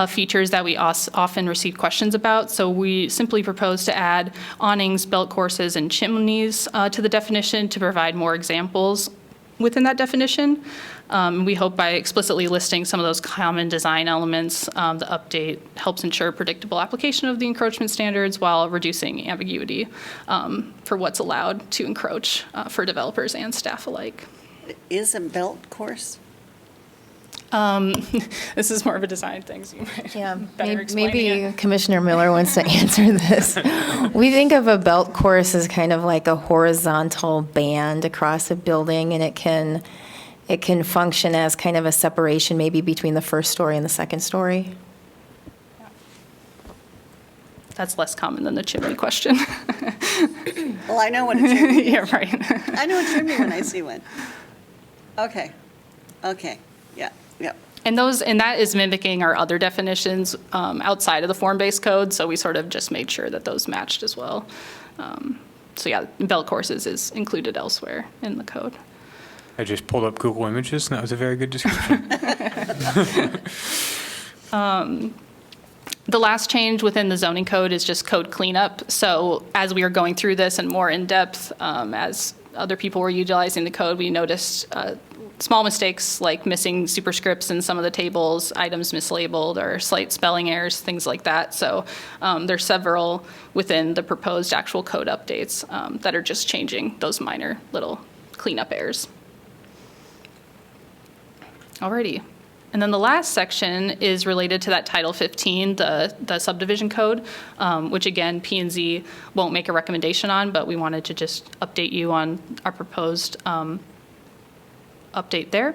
features that we often receive questions about. So we simply propose to add awnings, belt courses, and chimneys to the definition to provide more examples within that definition. We hope by explicitly listing some of those common design elements, the update helps ensure predictable application of the encroachment standards while reducing ambiguity for what's allowed to encroach for developers and staff alike. Is a belt course? This is more of a design thing, so you might Yeah, better explain maybe it. Commissioner Miller wants to answer this. We think of a belt course as kind of like a horizontal band across a building, and it can function as kind of a separation maybe between the first story and the second story. That's less common than the chimney question. Well, I know what a chimney is. Yeah, right. I know a chimney when I see one. Okay, yeah. And that is mimicking our other definitions outside of the form-based code, so we sort of just made sure that those matched as well. So yeah, belt courses is included elsewhere in the code. I just pulled up Google Images, and that was a very good description. The last change within the zoning code is just code cleanup. So as we were going through this and more in depth, as other people were utilizing the code, we noticed small mistakes like missing superscripts in some of the tables, items mislabeled, or slight spelling errors, things like that. So there's several within the proposed actual code updates that are just changing those minor little cleanup errors. Alrighty. And then the last section is related to that Title 15, the subdivision code, which again, P&Z won't make a recommendation on, but we wanted to just update you on our proposed update there.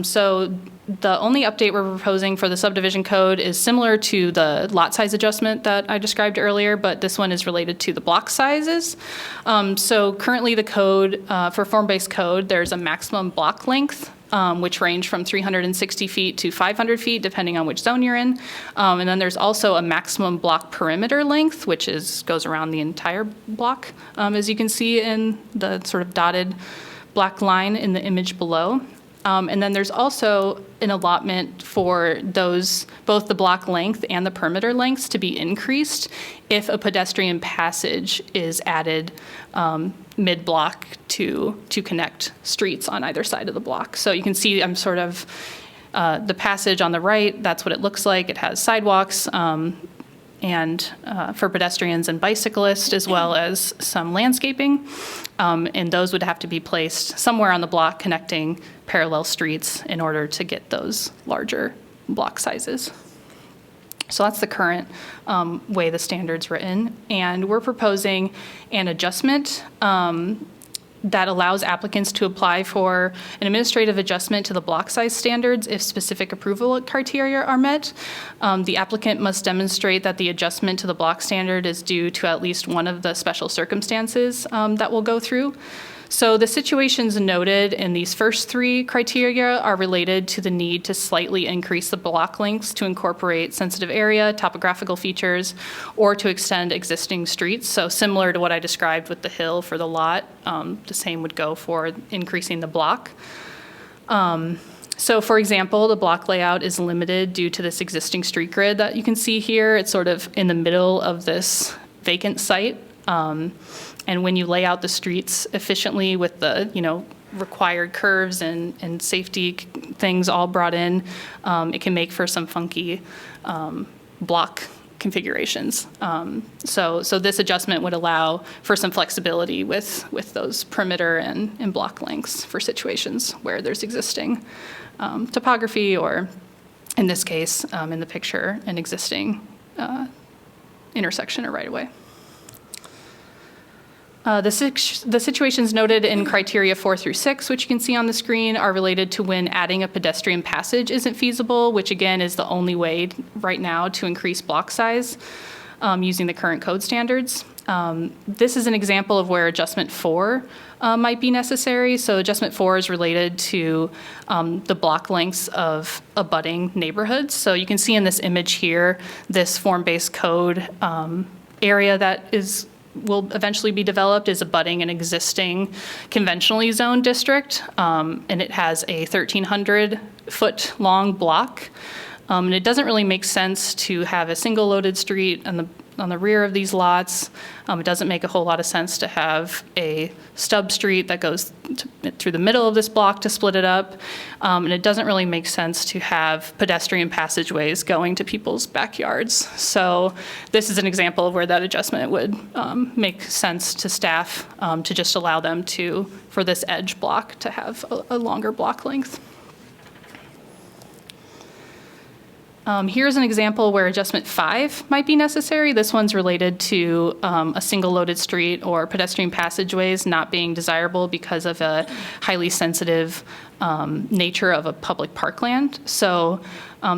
So the only update we're proposing for the subdivision code is similar to the lot size adjustment that I described earlier, but this one is related to the block sizes. So currently the code, for form-based code, there's a maximum block length, which range from 360 feet to 500 feet, depending on which zone you're in. And then there's also a maximum block perimeter length, which goes around the entire block, as you can see in the sort of dotted black line in the image below. And then there's also an allotment for those, both the block length and the perimeter lengths to be increased if a pedestrian passage is added mid-block to connect streets on either side of the block. So you can see I'm sort of, the passage on the right, that's what it looks like. It has sidewalks and for pedestrians and bicyclists, as well as some landscaping. And those would have to be placed somewhere on the block connecting parallel streets in order to get those larger block sizes. So that's the current way the standard's written. And we're proposing an adjustment that allows applicants to apply for an administrative adjustment to the block size standards if specific approval criteria are met. The applicant must demonstrate that the adjustment to the block standard is due to at least one of the special circumstances that we'll go through. So the situations noted in these first three criteria are related to the need to slightly increase the block lengths to incorporate sensitive area, topographical features, or to extend existing streets. So similar to what I described with the hill for the lot, the same would go for increasing the block. So for example, the block layout is limited due to this existing street grid that you can see here. It's sort of in the middle of this vacant site. And when you lay out the streets efficiently with the, required curves and safety things all brought in, it can make for some funky block configurations. So this adjustment would allow for some flexibility with those perimeter and block lengths for situations where there's existing topography, or in this case, in the picture, an existing intersection or right-of-way. The situations noted in criteria 4 through 6, which you can see on the screen, are related to when adding a pedestrian passage isn't feasible, which again is the only way right now to increase block size using the current code standards. This is an example of where adjustment 4 might be necessary. So adjustment 4 is related to the block lengths of abutting neighborhoods. So you can see in this image here, this form-based code area that will eventually be developed is abutting an existing conventionally zoned district, and it has a 1,300-foot long block. And it doesn't really make sense to have a single loaded street on on the rear of these lots. It doesn't make a whole lot of sense to have a stub street that goes through the middle of this block to split it up. And it doesn't really make sense to have pedestrian passageways going to people's backyards. So this is an example of where that adjustment would make sense to staff to just allow them for this edge block to have a longer block length. Here's an example where adjustment 5 might be necessary. This one's related to a single loaded street or pedestrian passageways not being desirable because of a highly sensitive nature of a public parkland. So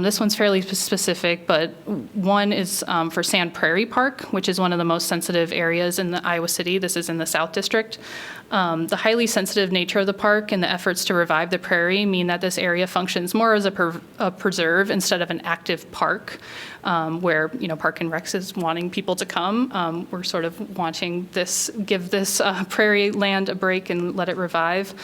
this one's fairly specific, but one is for Sand Prairie Park, which is one of the most sensitive areas in the Iowa City. This is in the South District. The highly sensitive nature of the park and the efforts to revive the prairie mean that this area functions more as a preserve instead of an active park, where Park and Recs is wanting people to come. We're sort of wanting give this prairie land a break and let it revive.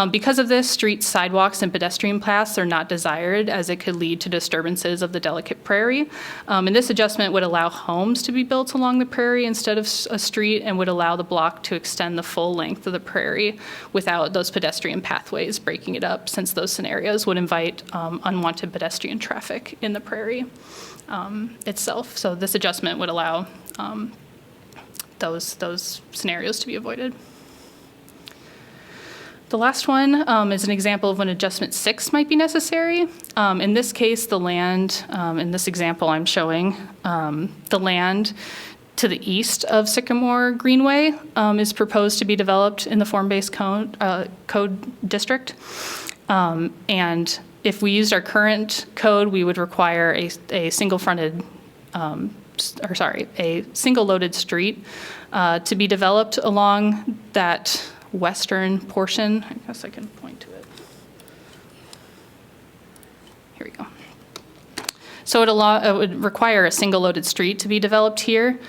Because of this, streets, sidewalks, and pedestrian paths are not desired, as it could lead to disturbances of the delicate prairie. And this adjustment would allow homes to be built along the prairie instead of a street, and would allow the block to extend the full length of the prairie without those pedestrian pathways breaking it up, since those scenarios would invite unwanted pedestrian traffic in the prairie itself. So this adjustment would allow those scenarios to be avoided. The last one is an example of when adjustment 6 might be necessary. In this case, the land, in this example I'm showing, the land to the east of Sycamore Greenway is proposed to be developed in the form-based code district. And if we used our current code, we would require a single-fronted, a single-loaded street to be developed along that western portion. I guess I can point to it. Here we go. So it would require a single-loaded street to be developed here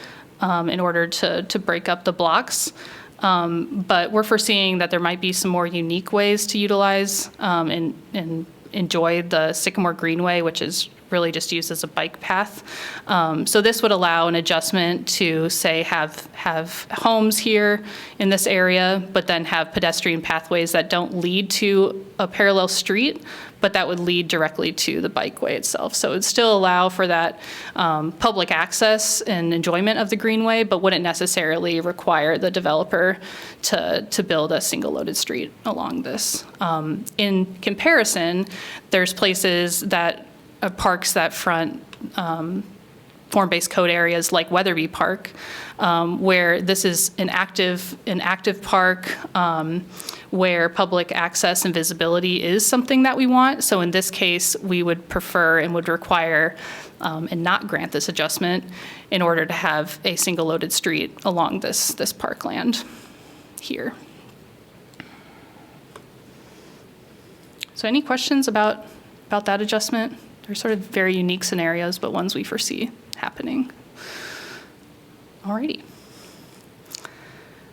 in order to break up the blocks. But we're foreseeing that there might be some more unique ways to utilize and enjoy the Sycamore Greenway, which is really just used as a bike path. So this would allow an adjustment to, say, have homes here in this area, but then have pedestrian pathways that don't lead to a parallel street, but that would lead directly to the bikeway itself. So it would still allow for that public access and enjoyment of the greenway, but wouldn't necessarily require the developer to build a single-loaded street along this. In comparison, there's places that parks that front form-based code areas like Weatherby Park, where this is an active park where public access and visibility is something that we want. So in this case, we would prefer and would require and not grant this adjustment in order to have a single-loaded street along this parkland here. So any questions about that adjustment? They're sort of very unique scenarios, but ones we foresee happening. Alrighty.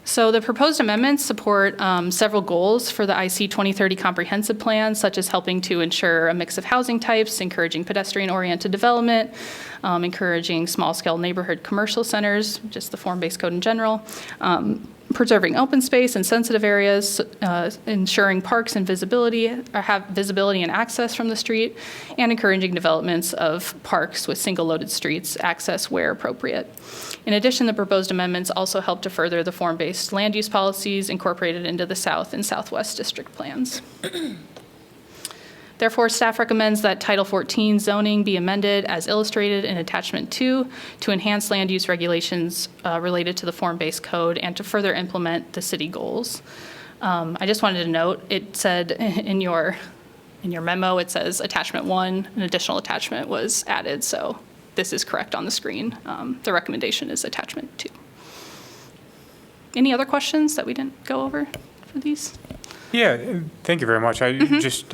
So the proposed amendments support several goals for the IC 2030 comprehensive plan, such as helping to ensure a mix of housing types, encouraging pedestrian-oriented development, encouraging small-scale neighborhood commercial centers, just the form-based code in general, preserving open space and sensitive areas, ensuring parks and have visibility and access from the street, and encouraging developments of parks with single-loaded streets access where appropriate. In addition, the proposed amendments also help to further the form-based land use policies incorporated into the South and Southwest District plans. Therefore, staff recommends that Title 14 zoning be amended as illustrated in Attachment 2 to enhance land use regulations related to the form-based code and to further implement the city goals. I just wanted to note, it said in your memo, it says Attachment 1, an additional attachment was added, so this is correct on the screen. The recommendation is Attachment 2. Any other questions that we didn't go over for these? Yeah, thank you very much. I just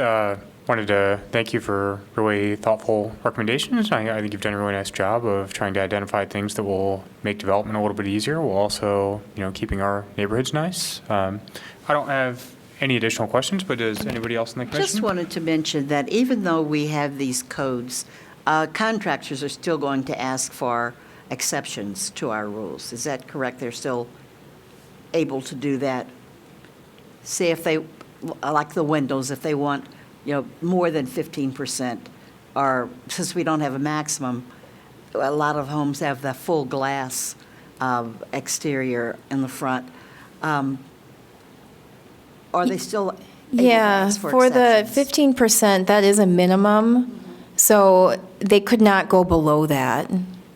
wanted to thank you for really thoughtful recommendations. I think you've done a really nice job of trying to identify things that will make development a little bit easier, while also, keeping our neighborhoods nice. I don't have any additional questions, but does anybody else in the commission? Just wanted to mention that even though we have these codes, contractors are still going to ask for exceptions to our rules. Is that correct? They're still able to do that? Say if they, like the windows, if they want, more than 15%, or since we don't have a maximum, a lot of homes have the full glass exterior in the front. Are they still able to Yeah, ask for for the exceptions? 15%, that is a minimum, so they could not go below that.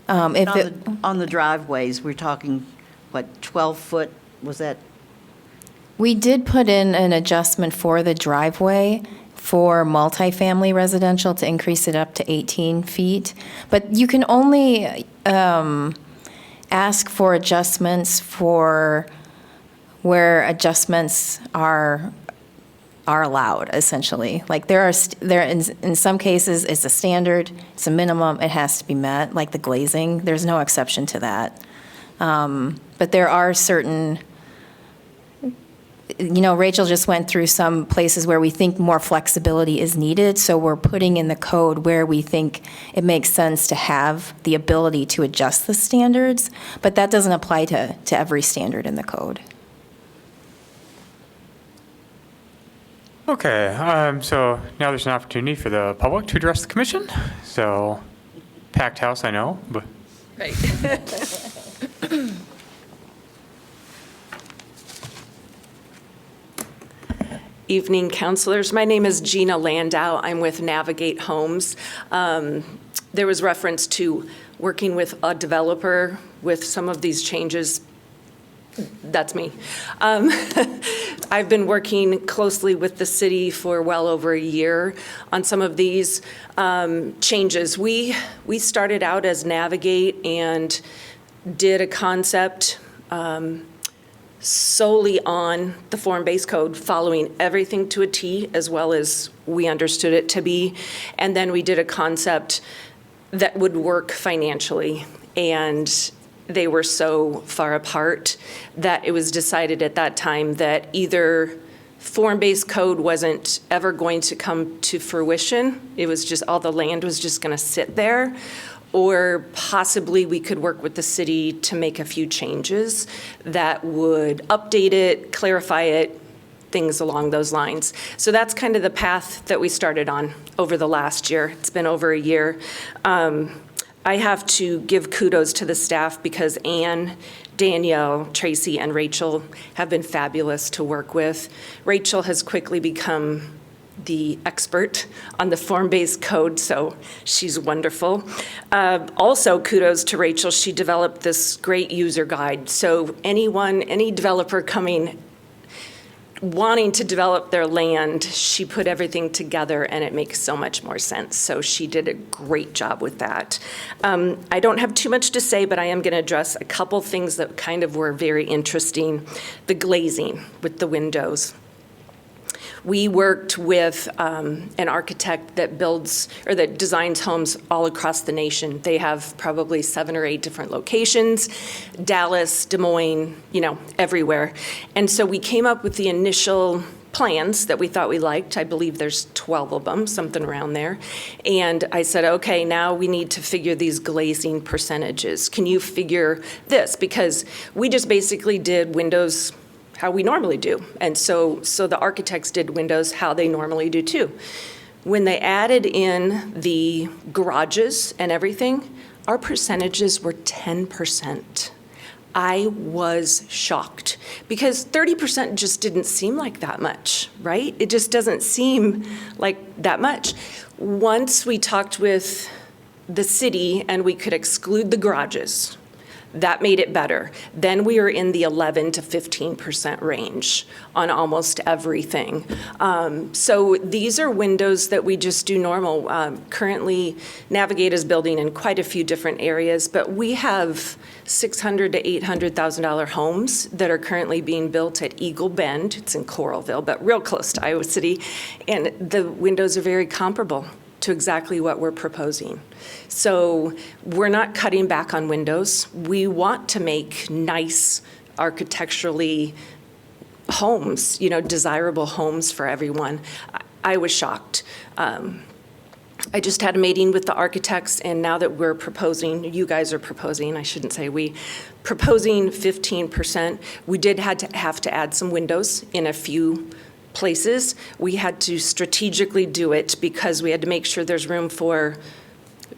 If it, On the driveways, we're talking, what, 12-foot, was that? we did put in an adjustment for the driveway for multifamily residential to increase it up to 18 feet, but you can only ask for adjustments for where adjustments are allowed, essentially. Like in some cases, it's a standard, it's a minimum, it has to be met, like the glazing, there's no exception to that. But there are certain, Rachel just went through some places where we think more flexibility is needed, so we're putting in the code where we think it makes sense to have the ability to adjust the standards, but that doesn't apply to every standard in the code. Okay, so now there's an opportunity for the public to address the commission. So, packed house, I know, but Right. Evening, counselors. My name is Gina Landau. I'm with Navigate Homes. There was reference to working with a developer with some of these changes. That's me. I've been working closely with the city for well over a year on some of these changes. We started out as Navigate and did a concept solely on the form-based code, following everything to a T as well as we understood it to be. And then we did a concept that would work financially. And they were so far apart that it was decided at that time that either form-based code wasn't ever going to come to fruition, it was just, all the land was just going to sit there, or possibly we could work with the city to make a few changes that would update it, clarify it, things along those lines. So that's kind of the path that we started on over the last year. It's been over a year. I have to give kudos to the staff because Anne, Danielle, Tracy, and Rachel have been fabulous to work with. Rachel has quickly become the expert on the form-based code, so she's wonderful. Also, kudos to Rachel. She developed this great user guide. So any developer wanting to develop their land, she put everything together and it makes so much more sense. So she did a great job with that. I don't have too much to say, but I am going to address a couple things that kind of were very interesting. The glazing with the windows. We worked with an architect that builds or that designs homes all across the nation. They have probably 7 or 8 different locations, Dallas, Des Moines, everywhere. And so we came up with the initial plans that we thought we liked. I believe there's 12 of them, something around there. And I said, okay, now we need to figure these glazing percentages. Can you figure this? Because we just basically did windows how we normally do. And so the architects did windows how they normally do too. When they added in the garages and everything, our percentages were 10%. I was shocked because 30% just didn't seem like that much, right? It just doesn't seem like that much. Once we talked with the city and we could exclude the garages, that made it better. Then we are in the 11 to 15% range on almost everything. So these are windows that we just do normal. Currently, Navigate is building in quite a few different areas, but we have $600,000 to $800,000 homes that are currently being built at Eagle Bend. It's in Coralville, but real close to Iowa City. And the windows are very comparable to exactly what we're proposing. So we're not cutting back on windows. We want to make nice architecturally homes, desirable homes for everyone. I was shocked. I just had a meeting with the architects, and now that we're proposing, you guys are proposing, I shouldn't say we, proposing 15%, we did have to add some windows in a few places. We had to strategically do it because we had to make sure there's room for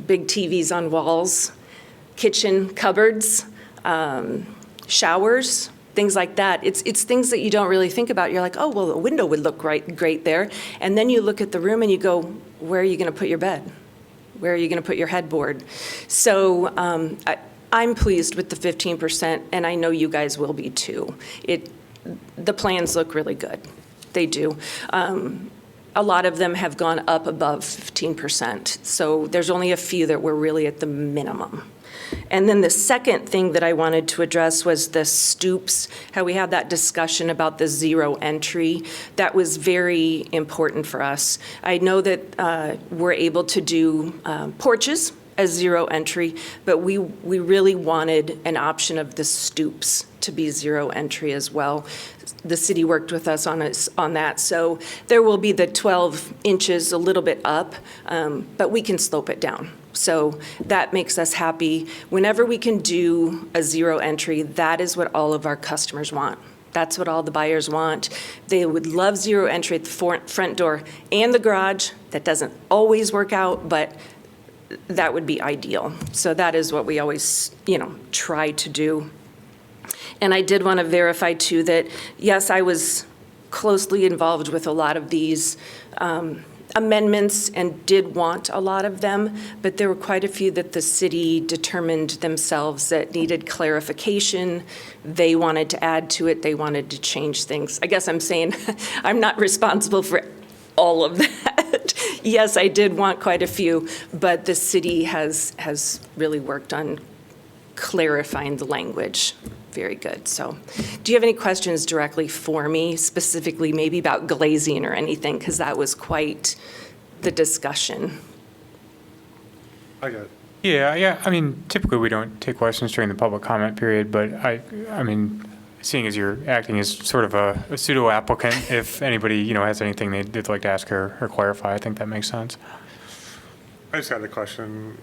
big TVs on walls, kitchen cupboards, showers, things like that. It's things that you don't really think about. You're like, oh, well, a window would look great there. And then you look at the room and you go, where are you going to put your bed? Where are you going to put your headboard? So I'm pleased with the 15%, and I know you guys will be too. The plans look really good. They do. A lot of them have gone up above 15%. So there's only a few that were really at the minimum. And then the second thing that I wanted to address was the stoops, how we had that discussion about the zero entry. That was very important for us. I know that we're able to do porches as zero entry, but we really wanted an option of the stoops to be zero entry as well. The city worked with us on that. So there will be the 12 inches a little bit up, but we can slope it down. So that makes us happy. Whenever we can do a zero entry, that is what all of our customers want. That's what all the buyers want. They would love zero entry at the front door and the garage. That doesn't always work out, but that would be ideal. So that is what we always, try to do. And I did want to verify too that, yes, I was closely involved with a lot of these amendments and did want a lot of them, but there were quite a few that the city determined themselves that needed clarification. They wanted to add to it. They wanted to change things. I guess I'm saying I'm not responsible for all of that. Yes, I did want quite a few, but the city has really worked on clarifying the language. Very good. So do you have any questions directly for me, specifically maybe about glazing or anything? Because that was quite the discussion. I got it. Yeah. I mean, typically we don't take questions during the public comment period, but I mean, seeing as you're acting as sort of a pseudo applicant, if anybody, has anything they'd like to ask or clarify, I think that makes sense. I just got a question.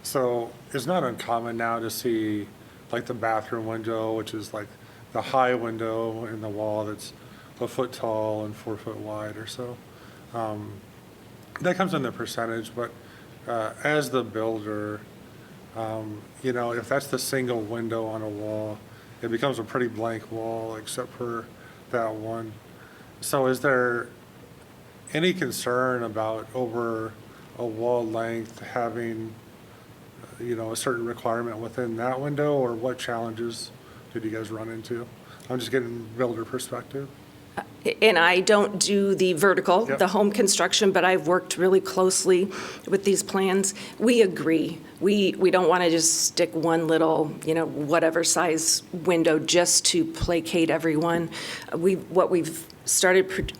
So it's not uncommon now to see like the bathroom window, which is like the high window in the wall that's a foot tall and 4 foot wide or so. That comes in the percentage, but as the builder, if that's the single window on a wall, it becomes a pretty blank wall except for that one. So is there any concern about over a wall length having a certain requirement within that window, or what challenges did you guys run into? I'm just getting builder perspective. And I don't do the vertical, Yep. the home construction, but I've worked really closely with these plans. We agree. We don't want to just stick one little, whatever size window just to placate everyone. What we've started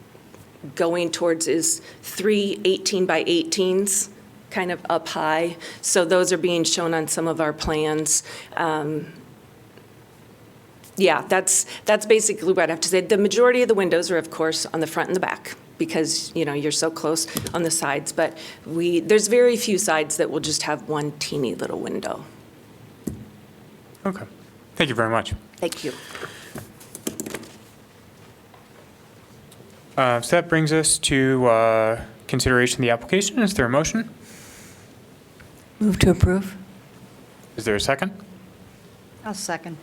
going towards is 3 18 by 18s, kind of up high. So those are being shown on some of our plans. Yeah, that's basically what I have to say. The majority of the windows are, of course, on the front and the back because, you're so close on the sides. But there's very few sides that will just have one teeny little window. Okay. Thank you very much. Thank you. So that brings us to consideration of the application. Is there a motion? Move to approve? Is there a second? I'll second.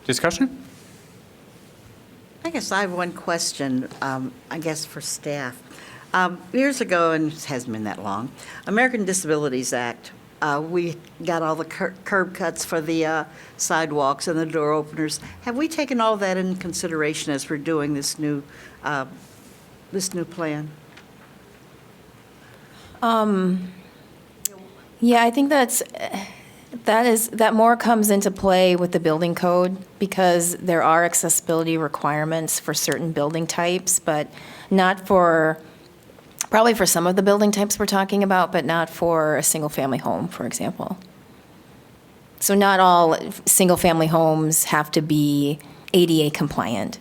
Discussion? I guess I have one question, I guess for staff. Years ago, and it hasn't been that long, American Disabilities Act, we got all the curb cuts for the sidewalks and the door openers. Have we taken all that into consideration as we're doing this new plan? Yeah, I think that more comes into play with the building code because there are accessibility requirements for certain building types, but not probably for some of the building types we're talking about, but not for a single-family home, for example. So not all single-family homes have to be ADA compliant.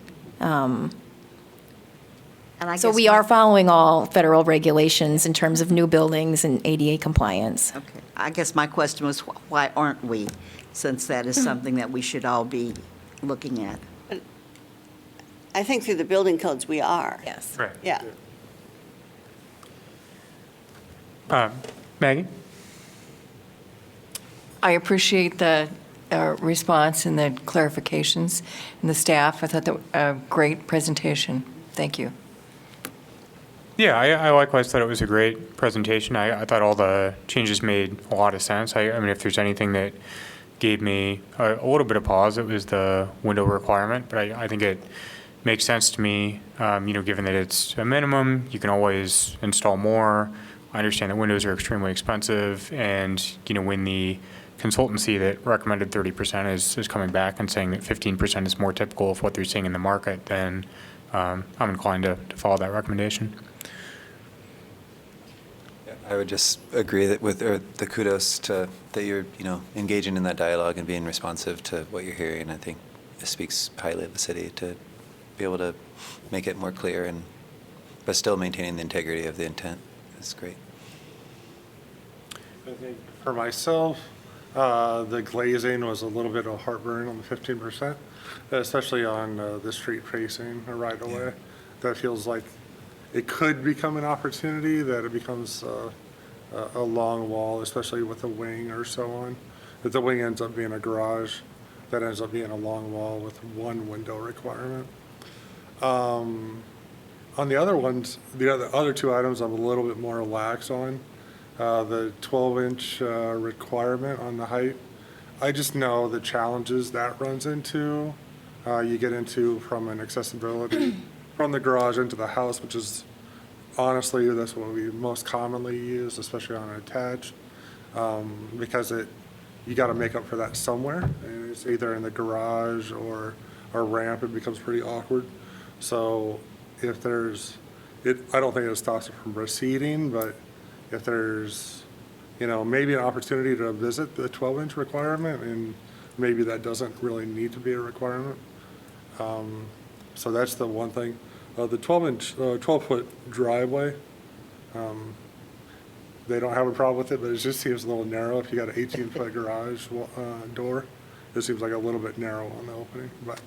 And I So guess we my- are following all federal regulations in terms of new buildings and ADA compliance. Okay. I guess my question was, why aren't we? Since that is something that we should all be looking at. I think through the building codes, we are. Yes. Right. Yeah. Maggie? I appreciate the response and the clarifications and the staff. I thought that a great presentation. Thank you. Yeah, I likewise thought it was a great presentation. I thought all the changes made a lot of sense. I mean, if there's anything that gave me a little bit of pause, it was the window requirement, but I think it makes sense to me, given that it's a minimum, you can always install more. I understand that windows are extremely expensive, and, when the consultancy that recommended 30% is coming back and saying that 15% is more typical of what they're seeing in the market, then I'm inclined to follow that recommendation. I would just agree that with the kudos to that you're engaging in that dialogue and being responsive to what you're hearing. I think it speaks highly of the city to be able to make it more clear but still maintaining the integrity of the intent. That's great. I think for myself, the glazing was a little bit of heartburn on the 15%, especially on the street facing right away. That feels like it could become an opportunity that it becomes a long wall, especially with a wing or so on. If the wing ends up being a garage, that ends up being a long wall with one window requirement. On the other ones, the other two items I'm a little bit more lax on. The 12-inch requirement on the height. I just know the challenges that runs into. You get into from an accessibility from the garage into the house, which is honestly, that's what we most commonly use, especially on an attached, because you got to make up for that somewhere. And it's either in the garage or a ramp. It becomes pretty awkward. So if there's, I don't think it stops it from proceeding, but if there's, maybe an opportunity to visit the 12-inch requirement, and maybe that doesn't really need to be a requirement. So that's the one thing. The 12-foot driveway, they don't have a problem with it, but it just seems a little narrow. If you got an 18-foot garage door, it seems like a little bit narrow on the opening. But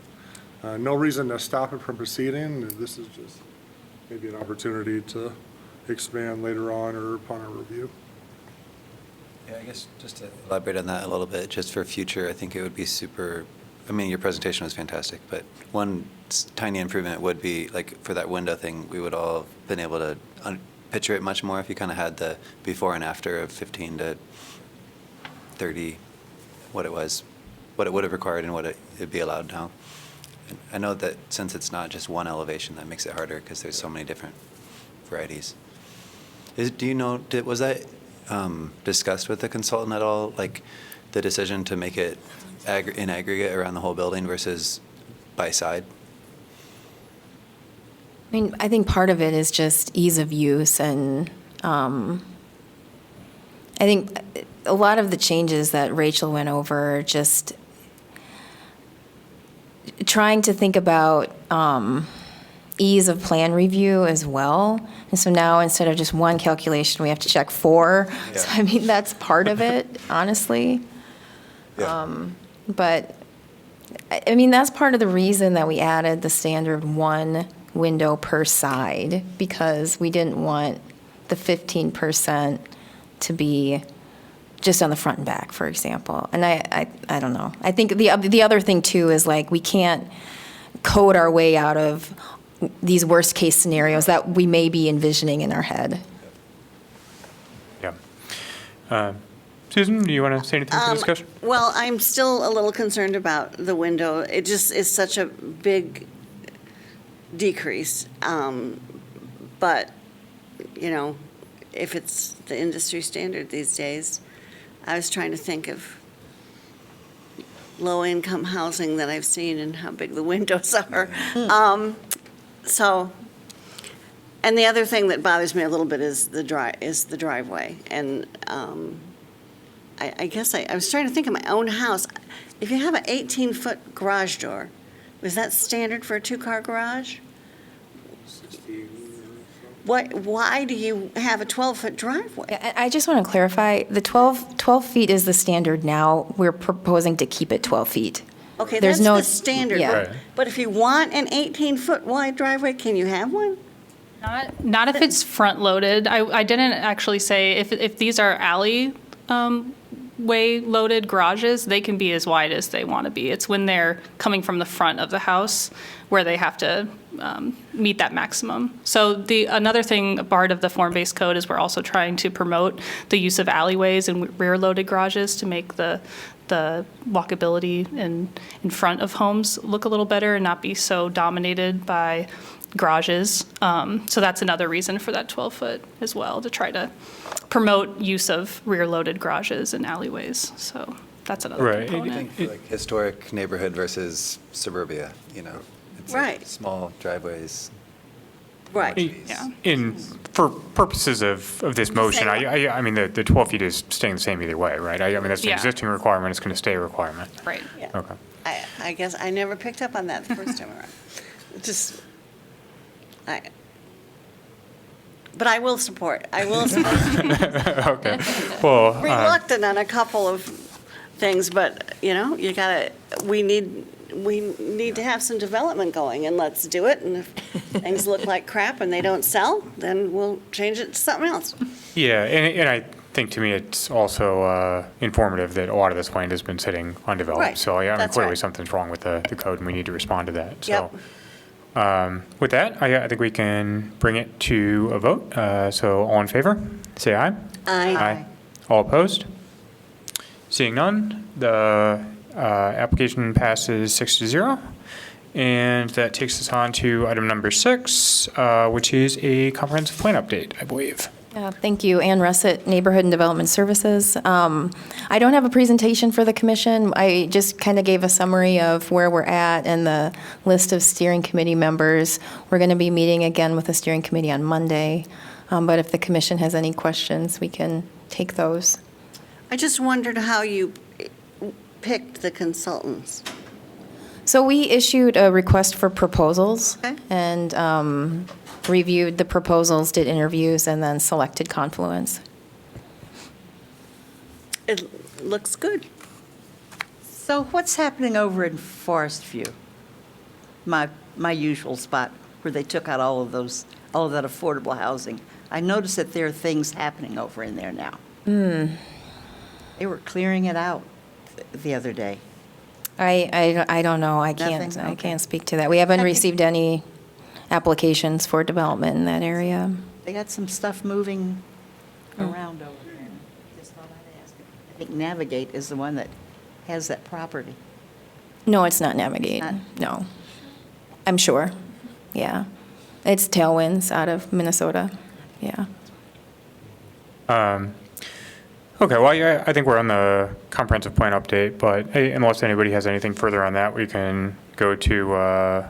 no reason to stop it from proceeding. This is just maybe an opportunity to expand later on or upon a review. Yeah, I guess just to elaborate on that a little bit, just for future, I think it would be super, your presentation was fantastic, but one tiny improvement would be, like, for that window thing, we would all have been able to picture it much more if you kind of had the before and after of 15 to 30, what it would have required and what it'd be allowed now. And I know that since it's not just one elevation, that makes it harder because there's so many different varieties. Was that discussed with the consultant at all, like the decision to make it in aggregate around the whole building versus by side? I think part of it is just ease of use, and I think a lot of the changes that Rachel went over, just trying to think about ease of plan review as well. And so now instead of just one calculation, we have to check 4. Yeah. So that's part of it, honestly. Yeah. But that's part of the reason that we added the standard one window per side, because we didn't want the 15% to be just on the front and back, for example. And I don't know. I think the other thing too is, like, we can't code our way out of these worst case scenarios that we may be envisioning in our head. Yeah. Susan, do you want to say anything to the discussion? Well, I'm still a little concerned about the window. It just is such a big decrease. But, if it's the industry standard these days, I was trying to think of low-income housing that I've seen and how big the windows are. And the other thing that bothers me a little bit is the driveway. And I guess I was trying to think of my own house. If you have an 18-foot garage door, was that standard for a 2-car garage? why do you have a 12-foot driveway? I just want to clarify, the 12 feet is the standard now. We're proposing to keep it 12 feet. Okay, There's that's no- the standard. yeah. Right. But if you want an 18-foot wide driveway, can you have one? Not if it's front-loaded. I didn't actually say, if these are alley way-loaded garages, they can be as wide as they want to be. It's when they're coming from the front of the house where they have to meet that maximum. So another thing, part of the form-based code is we're also trying to promote the use of alleyways and rear-loaded garages to make the walkability in front of homes look a little better and not be so dominated by garages. So that's another reason for that 12-foot as well, to try to promote use of rear-loaded garages and alleyways. So that's another Right. component. Think like historic neighborhood versus suburbia, you know? It's like Right. small driveways. Right. Yeah. For purposes of this motion, I mean, the 12 feet is staying the same either way, right? I mean, that's an Yeah. existing requirement, it's going to stay a requirement. Right. Yeah. Okay. I guess I never picked up on that the first time around. But I will support. Okay. Well, Reluctant on a couple of things, but, we need to have some development going, and let's do it. And if things look like crap and they don't sell, then we'll change it to something else. yeah, and I think to me, it's also informative that a lot of this land has been sitting undeveloped. Right. So, I mean, That's clearly right. something's wrong with the code, and we need to respond to that. So, Yep. with that, I think we can bring it to a vote. So all in favor, say aye. Aye. All opposed? Seeing none, the application passes 6-0. And that takes us on to item number 6, which is a comprehensive plan update, I believe. Thank you. Ann Russett, Neighborhood and Development Services. I don't have a presentation for the commission. I just kind of gave a summary of where we're at and the list of steering committee members. We're going to be meeting again with the steering committee on Monday. But if the commission has any questions, we can take those. I just wondered how you picked the consultants. So we issued a request for proposals Okay. and reviewed the proposals, did interviews, and then selected Confluence. It looks good. So what's happening over in Forest View? My usual spot where they took out all of that affordable housing. I noticed that there are things happening over in there now. They were clearing it out the other day. I don't know. I Nothing? Okay. can't speak to that. We haven't received any applications for development in that area. They got some stuff moving around over there. Just thought I'd ask. I think Navigate is the one that has that property. No, it's not Navigate. Not- No. I'm sure. Yeah. It's Tailwinds out of Minnesota. Yeah. Okay, well, I think we're on the comprehensive plan update, but unless anybody has anything further on that, we can go to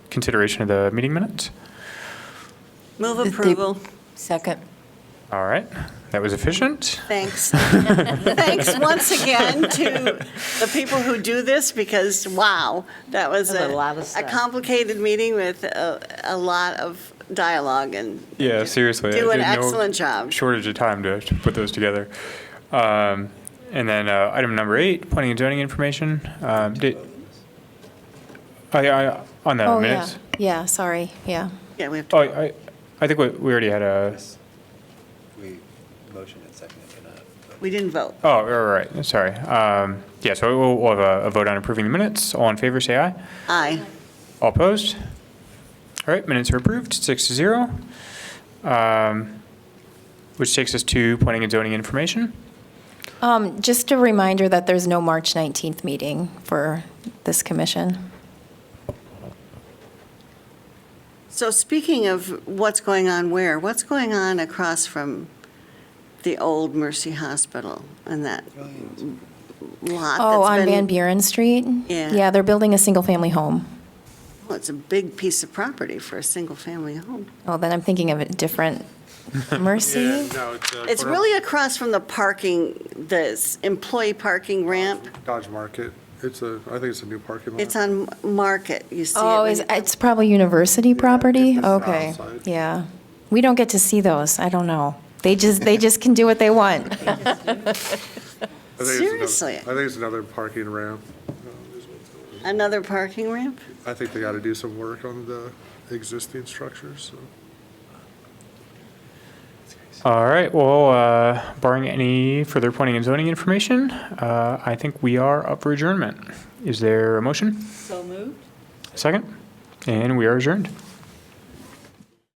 consideration of the meeting minutes. Move approval. Second. All right, that was efficient. Thanks. Thanks once again to the people who do this, because, wow, that was That was a lot of a stuff. complicated meeting with a lot of dialogue, and Yeah, seriously. do an there's no excellent job. Shortage of time to put those together. And then item number 8, planning and zoning information. On the Oh, yeah. minutes. Yeah, sorry. Yeah. Yeah, we have to. Oh, I think we already had a. We motioned and seconded, but not. We didn't vote. Oh, right. Sorry. Yeah, so we'll have a vote on approving the minutes. All in favor, say aye. Aye. All opposed? All right, minutes are approved, 6-0. Which takes us to planning and zoning information. Just a reminder that there's no March 19th meeting for this commission. So speaking of what's going on what's going on across from the old Mercy Hospital and that lot Oh, on that's Van been, Buren Street? Yeah. Yeah, they're building a single-family home. well, it's a big piece of property for a single-family home. Oh, then I'm thinking of a different Mercy? No, It's corner- really across from the employee parking ramp. Dodge Market. I think it's a new parking lot. It's on Market, you see it. Oh, when you come- it's probably university property? it's the south Okay, side. yeah. We don't get to see those, I don't know. They just can do what they want. Seriously? I think it's another parking ramp. Another parking ramp? I think they got to do some work on the existing structures, so. All right, well, barring any further planning and zoning information, I think we are up for adjournment. Is there a motion? So moved. Second? And we are adjourned.